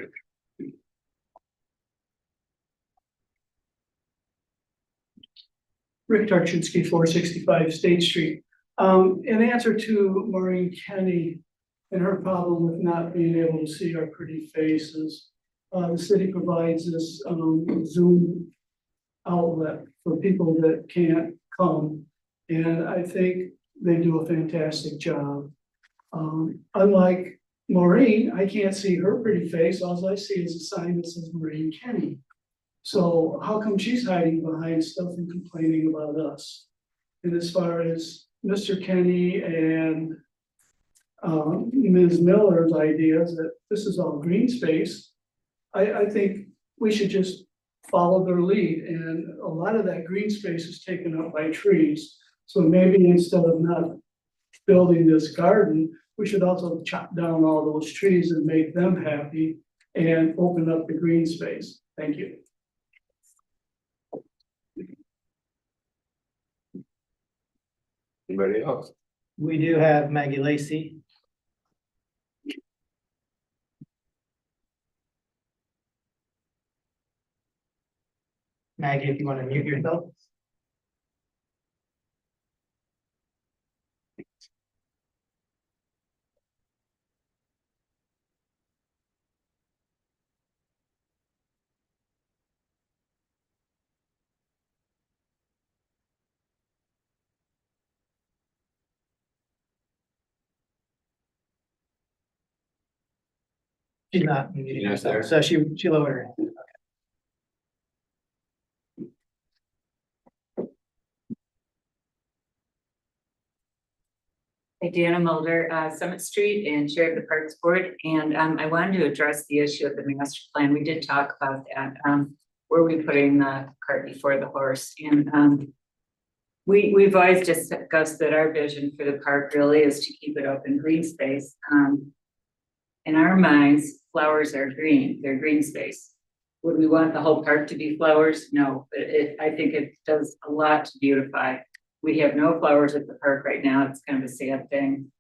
Rick Tarczynski, 465 State Street. In answer to Maureen Kenny and her problem with not being able to see our pretty faces, the city provides this Zoom outlet for people that can't come. And I think they do a fantastic job. Unlike Maureen, I can't see her pretty face. All I see is a sign that says Maureen Kenny. So how come she's hiding behind stuff and complaining about us? And as far as Mr. Kenny and Ms. Miller's ideas that this is all green space, I think we should just follow their lead. And a lot of that green space is taken up by trees. So maybe instead of not building this garden, we should also chop down all those trees and make them happy and open up the green space. Thank you. Anybody else? We do have Maggie Lacy. Maggie, if you want to mute yourself. She's not. She's not there. So she lowered her hand. Hey, Deanna Mulder, Summit Street and Chair of the Parks Board. And I wanted to address the issue of the master plan. We did talk about that. Were we putting the cart before the horse? And we've always discussed that our vision for the park really is to keep it open green space. In our minds, flowers are green, they're green space. Would we want the whole park to be flowers? No, but I think it does a lot to beautify. We have no flowers at the park right now. It's kind of a sad thing.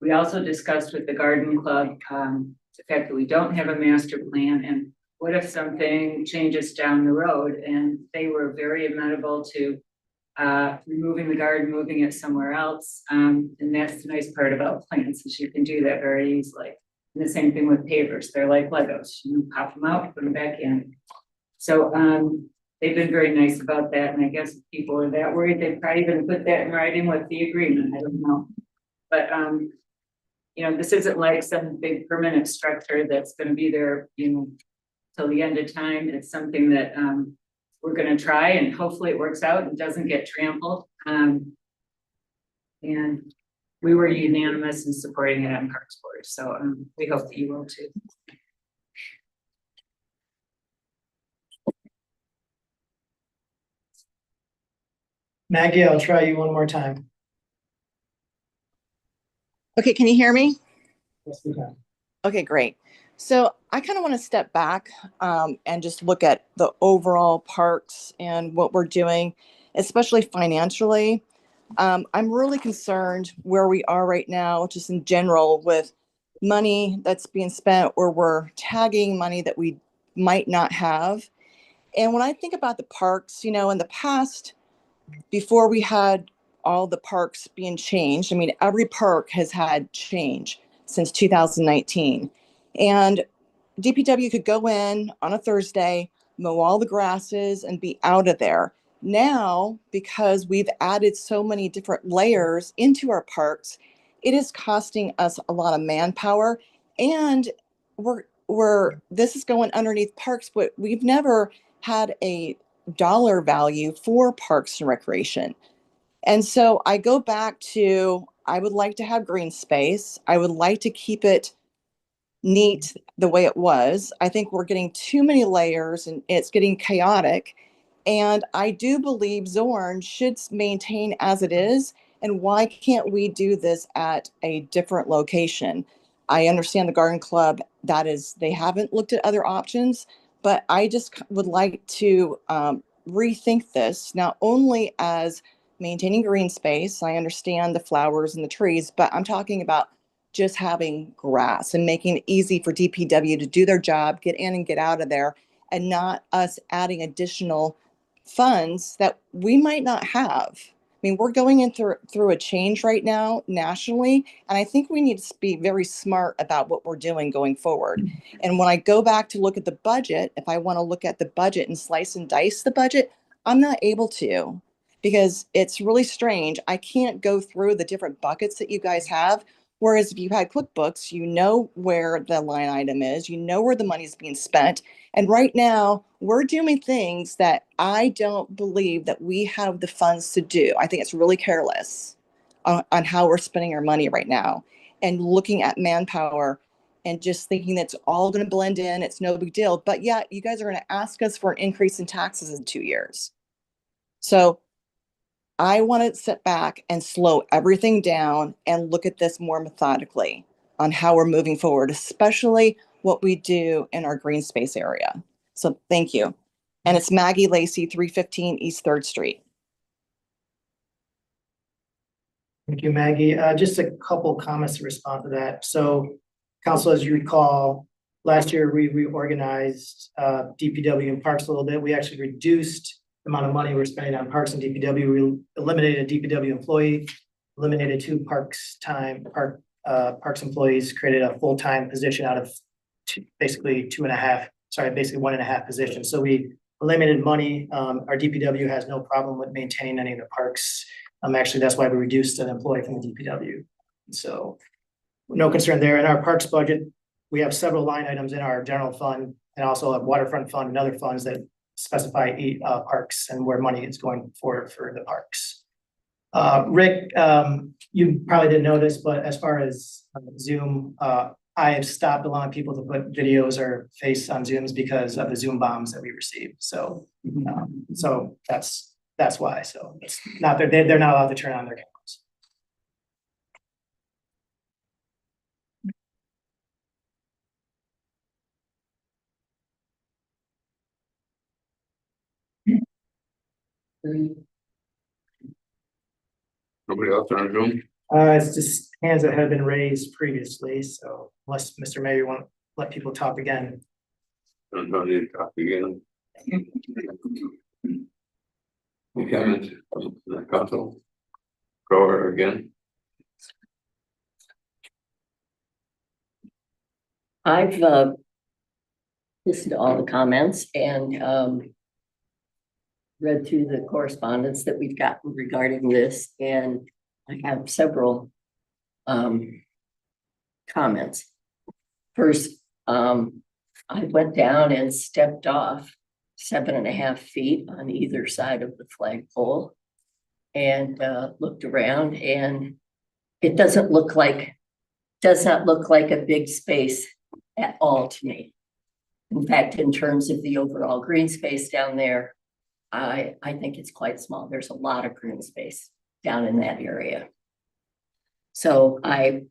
We also discussed with the garden club, the fact that we don't have a master plan, and what if something changes down the road? And they were very amenable to removing the garden, moving it somewhere else. And that's the nice part about plants, is you can do that very easily. And the same thing with pavers. They're like Legos. You pop them out, put them back in. So they've been very nice about that. And I guess if people are that worried, they'd probably even put that in writing with the agreement. I don't know. But you know, this isn't like some big permanent structure that's going to be there, you know, till the end of time. It's something that we're going to try, and hopefully it works out and doesn't get trampled. And we were unanimous in supporting it on Parks Board, so we hope that you will too. Maggie, I'll try you one more time. Okay, can you hear me? Yes, we can. Okay, great. So I kind of want to step back and just look at the overall parks and what we're doing, especially financially. I'm really concerned where we are right now, just in general, with money that's being spent or we're tagging money that we might not have. And when I think about the parks, in the past, before we had all the parks being changed, I mean, every park has had change since 2019. And DPW could go in on a Thursday, mow all the grasses, and be out of there. Now, because we've added so many different layers into our parks, it is costing us a lot of manpower. And this is going underneath parks, but we've never had a dollar value for parks and recreation. And so I go back to, I would like to have green space. I would like to keep it neat the way it was. I think we're getting too many layers and it's getting chaotic. And I do believe Zorn should maintain as it is. And why can't we do this at a different location? I understand the garden club, they haven't looked at other options, but I just would like to rethink this, not only as maintaining green space. I understand the flowers and the trees, but I'm talking about just having grass and making it easy for DPW to do their job, get in and get out of there, and not us adding additional funds that we might not have. I mean, we're going in through a change right now nationally, and I think we need to be very smart about what we're doing going forward. And when I go back to look at the budget, if I want to look at the budget and slice and dice the budget, I'm not able to, because it's really strange. I can't go through the different buckets that you guys have. Whereas if you had QuickBooks, you know where the line item is, you know where the money is being spent. And right now, we're doing things that I don't believe that we have the funds to do. I think it's really careless on how we're spending our money right now, and looking at manpower and just thinking that's all going to blend in. It's no big deal. But yeah, you guys are going to ask us for an increase in taxes in 2 years. So I want to sit back and slow everything down and look at this more methodically on how we're moving forward, especially what we do in our green space area. So thank you. And it's Maggie Lacey, 315 East 3rd Street. Thank you, Maggie. Just a couple comments to respond to that. So, Council, as you recall, last year we reorganized DPW and parks a little bit. We actually reduced the amount of money we're spending on parks and DPW. We eliminated a DPW employee, eliminated 2 parks employees, created a full-time position out of basically 1.5 positions. So we eliminated money. Our DPW has no problem with maintaining any of the parks. Actually, that's why we reduced an employee from the DPW. So no concern there. In our parks budget, we have several line items in our general fund and also a waterfront fund and other funds that specify parks and where money is going for the parks. Rick, you probably didn't know this, but as far as Zoom, I have stopped allowing people to put videos or face on Zooms because of the Zoom bombs that we received. So, so that's why. So it's not they're not allowed to turn on their cameras. Nobody else on Zoom? It's just hands that have been raised previously. So unless Mr. Mayor, you want to let people talk again. Don't need to talk again. Any comments from the council? Go over again. I've listened to all the comments and read through the correspondence that we've gotten regarding this, and I have several comments. First, I went down and stepped off 7.5 feet on either side of the flagpole and looked around, and it does not look like a big space at all to me. In fact, in terms of the overall green space down there, I think it's quite small. There's a lot of green space down in that area. So I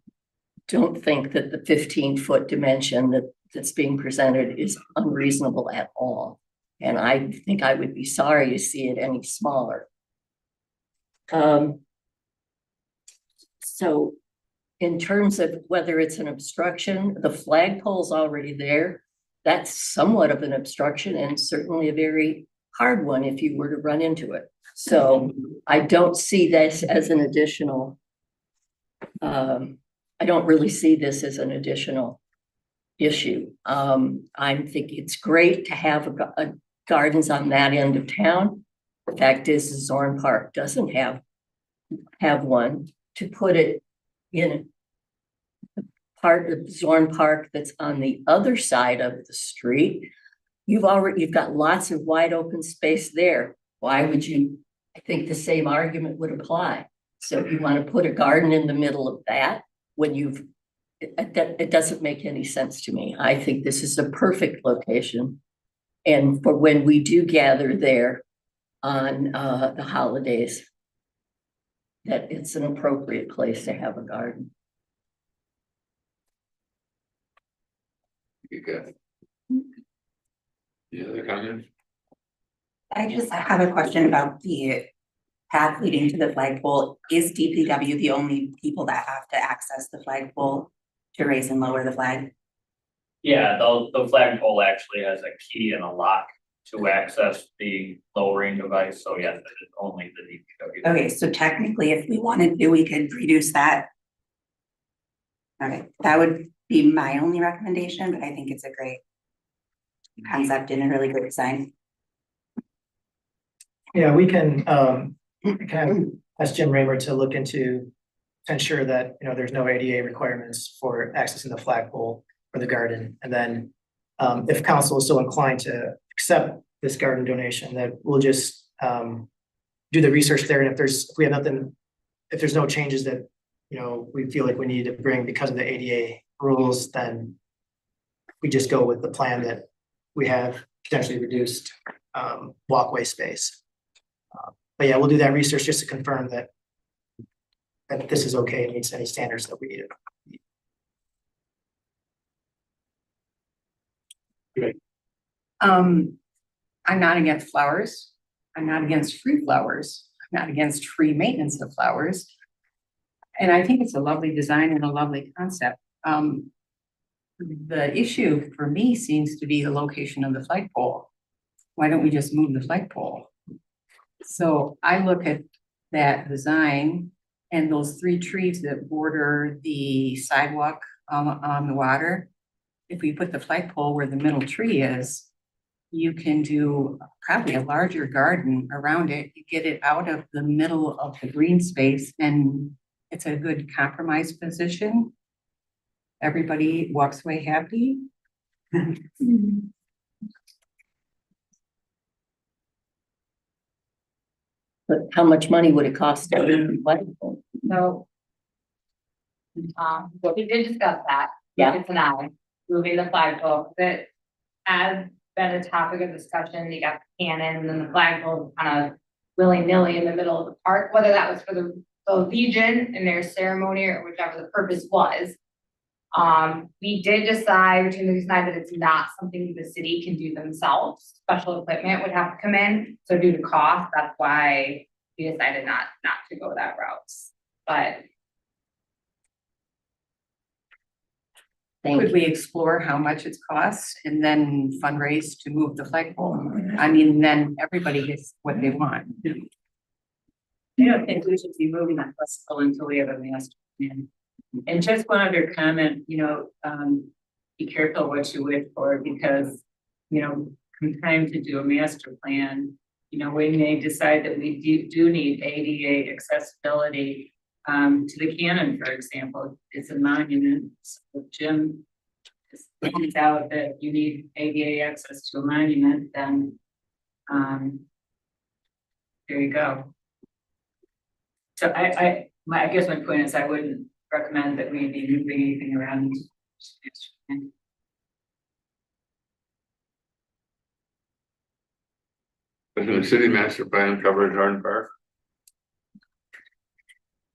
don't think that the 15-foot dimension that's being presented is unreasonable at all. And I think I would be sorry to see it any smaller. So in terms of whether it's an obstruction, the flagpole's already there. That's somewhat of an obstruction and certainly a very hard one if you were to run into it. So I don't see this as an additional, I don't really see this as an additional issue. I think it's great to have gardens on that end of town. The fact is Zorn Park doesn't have one. To put it in the part of Zorn Park that's on the other side of the street, you've got lots of wide open space there. Why would you? I think the same argument would apply. So if you want to put a garden in the middle of that, when it doesn't make any sense to me. I think this is a perfect location. And for when we do gather there on the holidays, that it's an appropriate place to have a garden. You got. Any other comments? I just have a question about the path leading to the flagpole. Is DPW the only people that have to access the flagpole to raise and lower the flag? Yeah, the flagpole actually has a key and a lock to access the lowering device, so yes, it is only the DPW. Okay, so technically, if we wanted to, we could reduce that. Okay, that would be my only recommendation, but I think it's a great concept and a really good design. Yeah, we can ask Jim Raymer to look into, to ensure that, there's no ADA requirements for accessing the flagpole or the garden. And then if council is so inclined to accept this garden donation, that we'll just do the research there. And if we have nothing, if there's no changes that, we feel like we need to bring because of the ADA rules, then we just go with the plan that we have potentially reduced walkway space. But yeah, we'll do that research just to confirm that this is okay and meets any standards that we need. I'm not against flowers. I'm not against free flowers. I'm not against free maintenance of flowers. And I think it's a lovely design and a lovely concept. The issue for me seems to be the location of the flagpole. Why don't we just move the flagpole? So I look at that design and those 3 trees that border the sidewalk on the water. If we put the flagpole where the middle tree is, you can do probably a larger garden around it. You get it out of the middle of the green space, and it's a good compromise position. Everybody walks away happy. But how much money would it cost to do the flagpole? So. Well, we did discuss that. Yeah. It's an eye, moving the flagpole, that has been a topic of discussion. You got the cannon and the flagpole kind of willy-nilly in the middle of the park, whether that was for the Legion and their ceremony or whichever the purpose was. We did decide that it's not something the city can do themselves. Special equipment would have to come in. So due to cost, that's why we decided not to go that route. But could we explore how much it costs and then fundraise to move the flagpole? I mean, then everybody gets what they want. I don't think we should be moving that festival until we have a master plan. And just one other comment, be careful what you wish for, because, come time to do a master plan, we may decide that we do need ADA accessibility to the cannon, for example. It's a monument. So Jim points out that you need ADA access to a monument, then there you go. So I guess my point is I wouldn't recommend that we be moving anything around. Does the city master plan cover Jordan Park?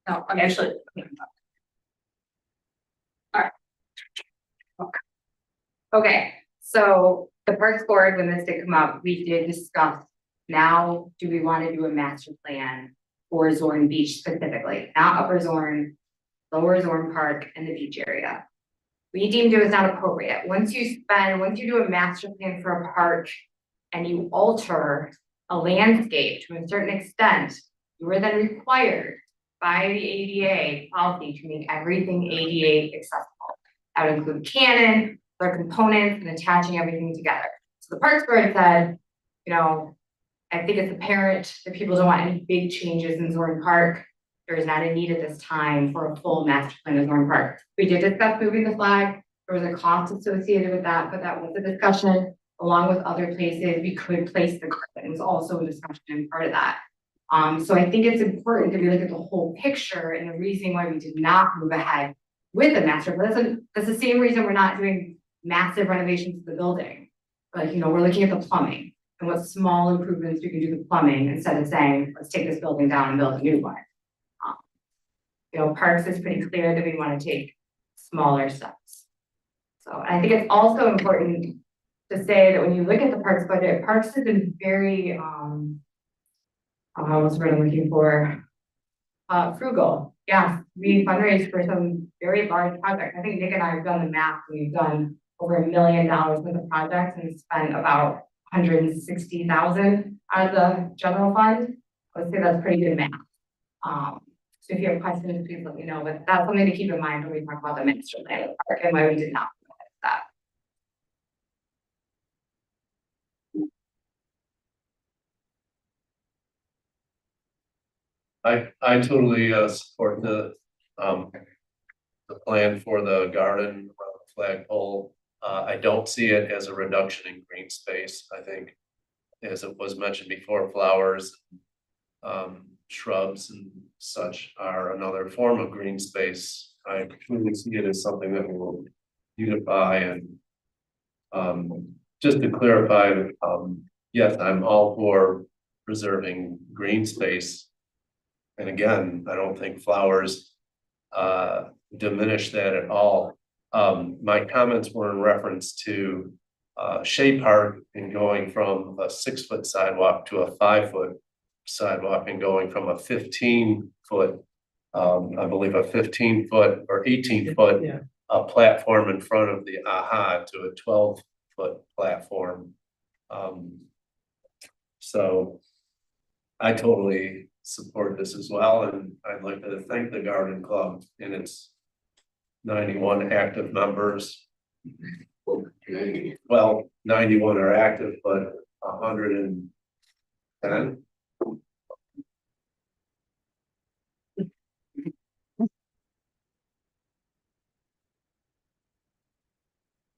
No, I'm actually. Alright. Okay, so the Parks Board, when this did come up, we did discuss, now, do we want to do a master plan for Zorn Beach specifically, not Upper Zorn, Lower Zorn Park and the beach area? We deemed it was not appropriate. Once you do a master plan for a park and you alter a landscape to a certain extent, you are then required by the ADA policy to make everything ADA accessible. That would include canon, their components, and attaching everything together. So the Parks Board said, you know, I think it's apparent that people don't want any big changes in Zorn Park. There is not a need at this time for a full master plan of Zorn Park. We did discuss moving the flag. There was a cost associated with that, but that was a discussion. Along with other places, we could place the garden. It was also a discussion and part of that. So I think it's important that we look at the whole picture, and the reason why we did not move ahead with the master plan. That's the same reason we're not doing massive renovations to the building. But, you know, we're looking at the plumbing and what small improvements we can do to the plumbing instead of saying, let's take this building down and build a new one. You know, Parks is pretty clear that we want to take smaller steps. So I think it's also important to say that when you look at the Parks budget, Parks has been very, what's the word I'm looking for? Frugal. Yeah, we fundraised for some very large projects. I think Nick and I have done the math. We've done over $1 million worth of projects and spent about 160,000 out of the general fund. I would say that's pretty good math. So if you have questions, please let me know. But that's something to keep in mind when we talk about the master plan of the park and why we did not do that. I totally support the plan for the garden around the flagpole. I don't see it as a reduction in green space. I think, as it was mentioned before, flowers, shrubs and such are another form of green space. I truly see it as something that will unify and just to clarify, yes, I'm all for preserving green space. And again, I don't think flowers diminish that at all. My comments were in reference to Shea Park and going from a 6-foot sidewalk to a 5-foot sidewalk and going from a 15-foot, I believe a 15-foot or 18-foot platform in front of the AHA to a 12-foot platform. So I totally support this as well, and I'd like to thank the Garden Club and its 91 active members. Well, 91 are active, but 110.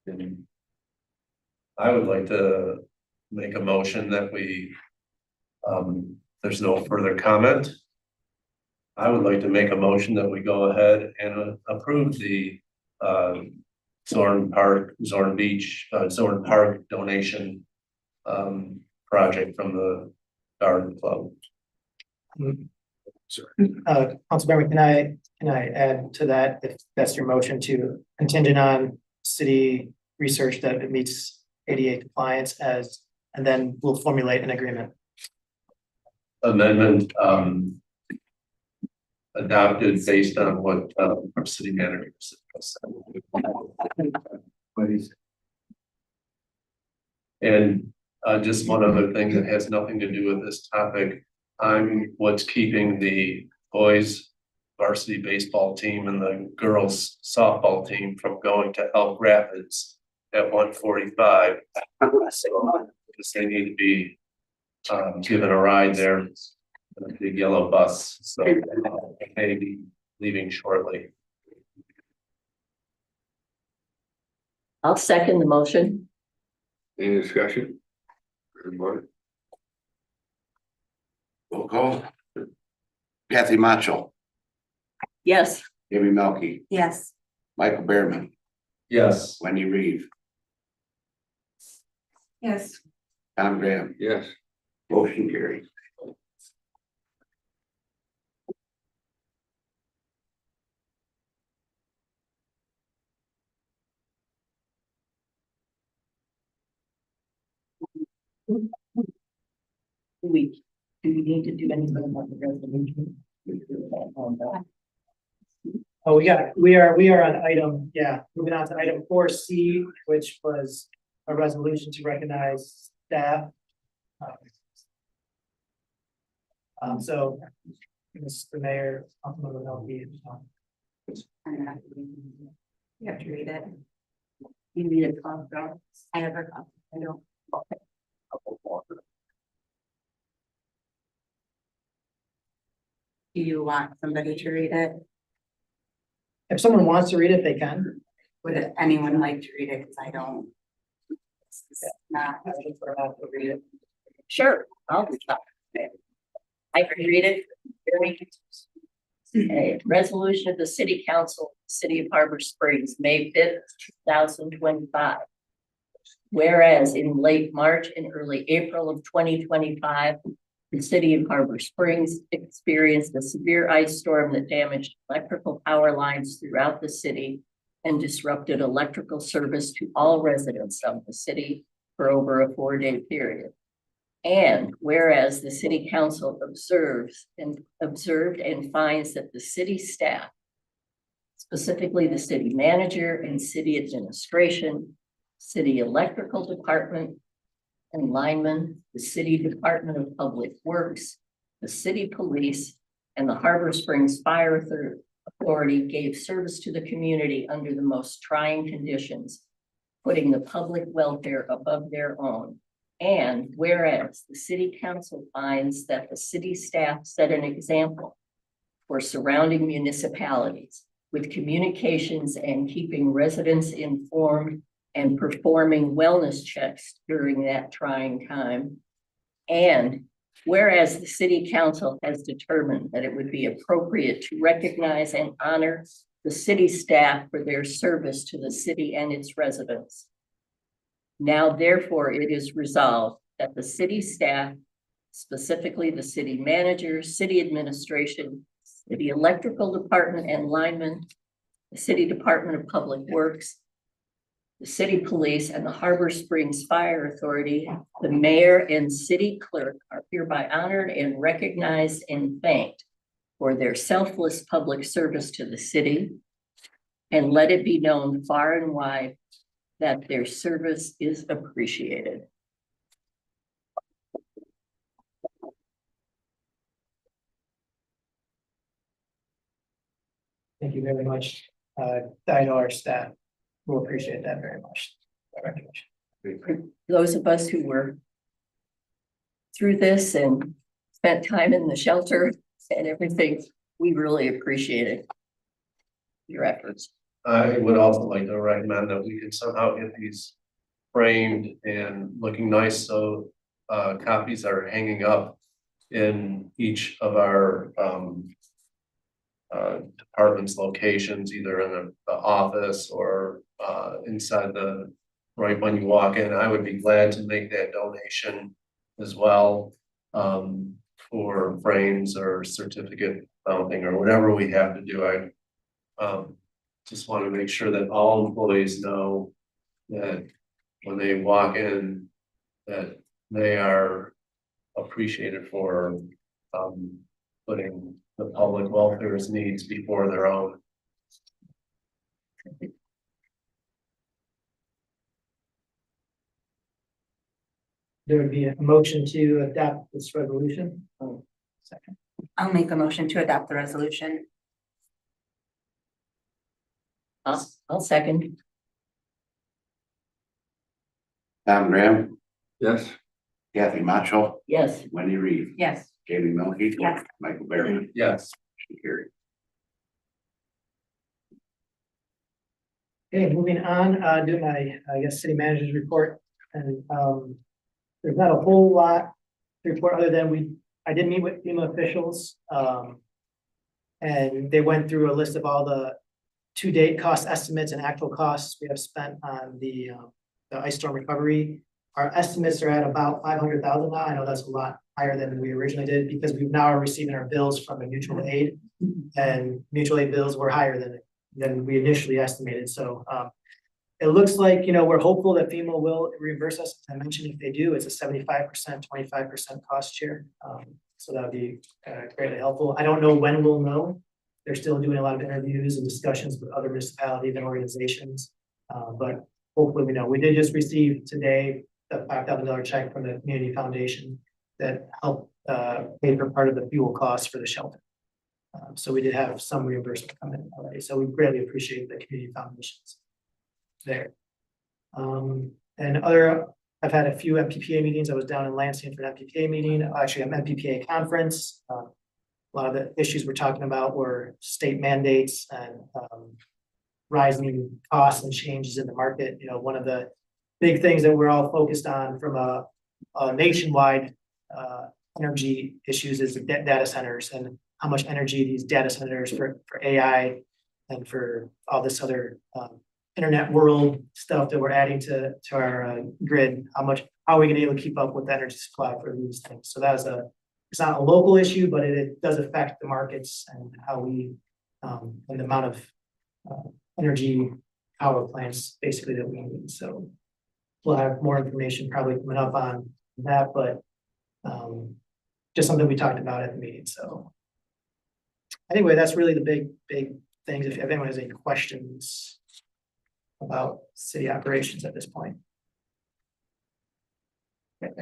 And I would like to make a motion that we, there's no further comment. I would like to make a motion that we go ahead and approve the Zorn Park donation project from the Garden Club. Councilmember, can I add to that, if that's your motion, to contingent on city research that it meets ADA compliance and then we'll formulate an agreement. Amendment adopted based on what our city manager said. And just one other thing that has nothing to do with this topic. I'm what's keeping the boys varsity baseball team and the girls softball team from going to Elk Rapids at 1:45. Because they need to be given a ride there, the big yellow bus, so I may be leaving shortly. I'll second the motion. Any discussion? Everybody? Roll call. Kathy Macho, Yes. Jamie Melky, Yes. Michael Behrman, Yes. Wendy Reeve, Yes. Tom Graham, Yes. motion carried. Do we need to do anything about the resolution? Oh, we are on item, moving on to item 4C, which was a resolution to recognize staff. So, Mr. Mayor, Councilmember Melky. You have to read it. You need a copy. I have a copy. I don't. Do you want somebody to read it? If someone wants to read it, they can. Would anyone like to read it? Because I don't. It's not. Sure, I'll be fine. I can read it. A resolution of the City Council, City of Harbor Springs, May 5th, 2025. Whereas in late March and early April of 2025, the City of Harbor Springs experienced a severe ice storm that damaged electrical power lines throughout the city and disrupted electrical service to all residents of the city for over a 4-day period. And whereas the City Council observed and finds that the city staff, specifically the city manager and city administration, city electrical department and linemen, the City Department of Public Works, the city police, and the Harbor Springs Fire Authority gave service to the community under the most trying conditions, putting the public welfare above their own. And whereas the City Council finds that the city staff set an example for surrounding municipalities with communications and keeping residents informed and performing wellness checks during that trying time. And whereas the City Council has determined that it would be appropriate to recognize and honor the city staff for their service to the city and its residents. Now, therefore, it is resolved that the city staff, specifically the city manager, city administration, city electrical department and linemen, the City Department of Public Works, the city police, and the Harbor Springs Fire Authority, the mayor and city clerk are hereby honored and recognized and thanked for their selfless public service to the city. And let it be known far and wide that their service is appreciated. Thank you very much. I know our staff will appreciate that very much. For those of us who were through this and spent time in the shelter and everything, we really appreciated your efforts. I would also like to recommend that we can somehow get these framed and looking nice, so copies are hanging up in each of our departments' locations, either in the office or inside the, right when you walk in. I would be glad to make that donation as well, for frames or certificate mounting or whatever we have to do. I just want to make sure that all employees know that when they walk in, that they are appreciated for putting the public welfare's needs before their own. There would be a motion to adopt this resolution. Second. I'll make a motion to adopt the resolution. I'll second. Tom Graham, Yes. Kathy Macho, Yes. Wendy Reeve, Yes. Jamie Melky. Yes. Michael Behrman, Yes. motion carried. Okay, moving on, do my, I guess, city manager's report, and there's not a whole lot to report other than I did meet with FEMA officials. And they went through a list of all the to-date cost estimates and actual costs we have spent on the ice storm recovery. Our estimates are at about 500,000 now. I know that's a lot higher than we originally did because we now are receiving our bills from a mutual aid. And mutual aid bills were higher than we initially estimated. So it looks like, you know, we're hopeful that FEMA will reimburse us. I mentioned if they do, it's a 75%, 25% cost share. So that would be greatly helpful. I don't know when we'll know. They're still doing a lot of interviews and discussions with other municipalities and organizations. But hopefully we know. We did just receive today the $5,000 check from the Community Foundation that helped pay for part of the fuel costs for the shelter. So we did have some reimbursement come in already. So we greatly appreciate the Community Foundations there. I've had a few MPPA meetings. I was down in Lansing for an MPPA meeting, actually an MPPA conference. A lot of the issues we're talking about were state mandates and rising costs and changes in the market. You know, one of the big things that we're all focused on from a nationwide energy issues is the data centers and how much energy these data centers for AI and for all this other internet world stuff that we're adding to our grid. How are we gonna be able to keep up with the energy supply for these things? So it's not a local issue, but it does affect the markets and how we and the amount of energy power plants basically that we need. So we'll have more information probably coming up on that, but just something we talked about at the meeting. So anyway, that's really the big things. If anyone has any questions about city operations at this point. Okay.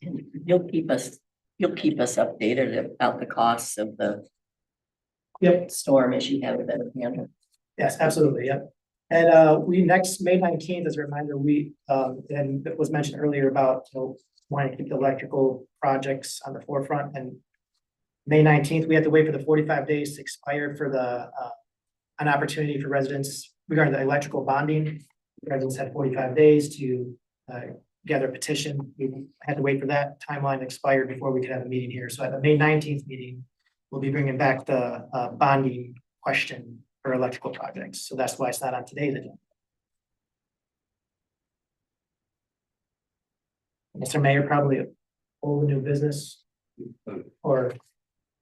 And you'll keep us updated about the costs of the storm as you have it better handled. Yes, absolutely. Yep. And we next May 19th, as a reminder, we and it was mentioned earlier about wanting to keep the electrical projects on the forefront. And May 19th, we have to wait for the 45 days to expire for the an opportunity for residents regarding the electrical bonding. Residents had 45 days to gather a petition. We had to wait for that timeline to expire before we could have a meeting here. So at the May 19th meeting, we'll be bringing back the bonding question for electrical projects. So that's why it's not on today's agenda. Mr. Mayor, probably old new business or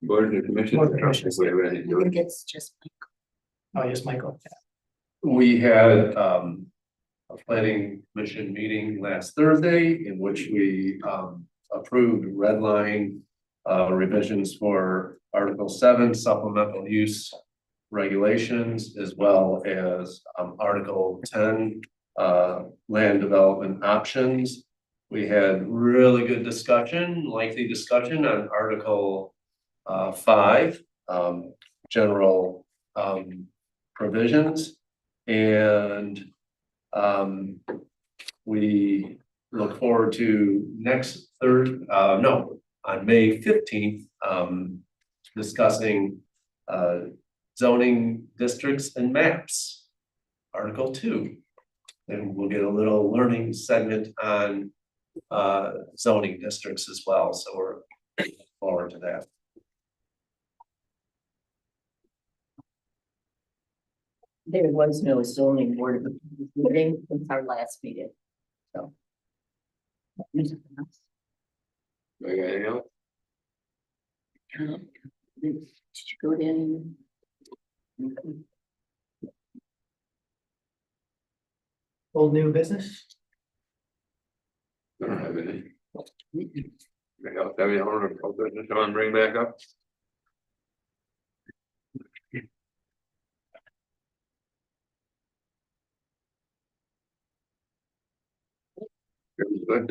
Board of Commissioners. Board of Commissioners. We have any- I think it's just just Michael. We had a planning commission meeting last Thursday in which we approved red line revisions for Article 7 supplemental use regulations, as well as Article 10 land development options. We had really good discussion, lengthy discussion on Article 5 general provisions. And we look forward to on May 15th, discussing zoning districts and maps, Article 2. And we'll get a little learning segment on zoning districts as well. So we're looking forward to that. There was no zoning board of appeals meeting since our last meeting, so. Anything else? Did you go in? Old new business? I don't have any. Anything else? Have any other business you want to bring back up? Good.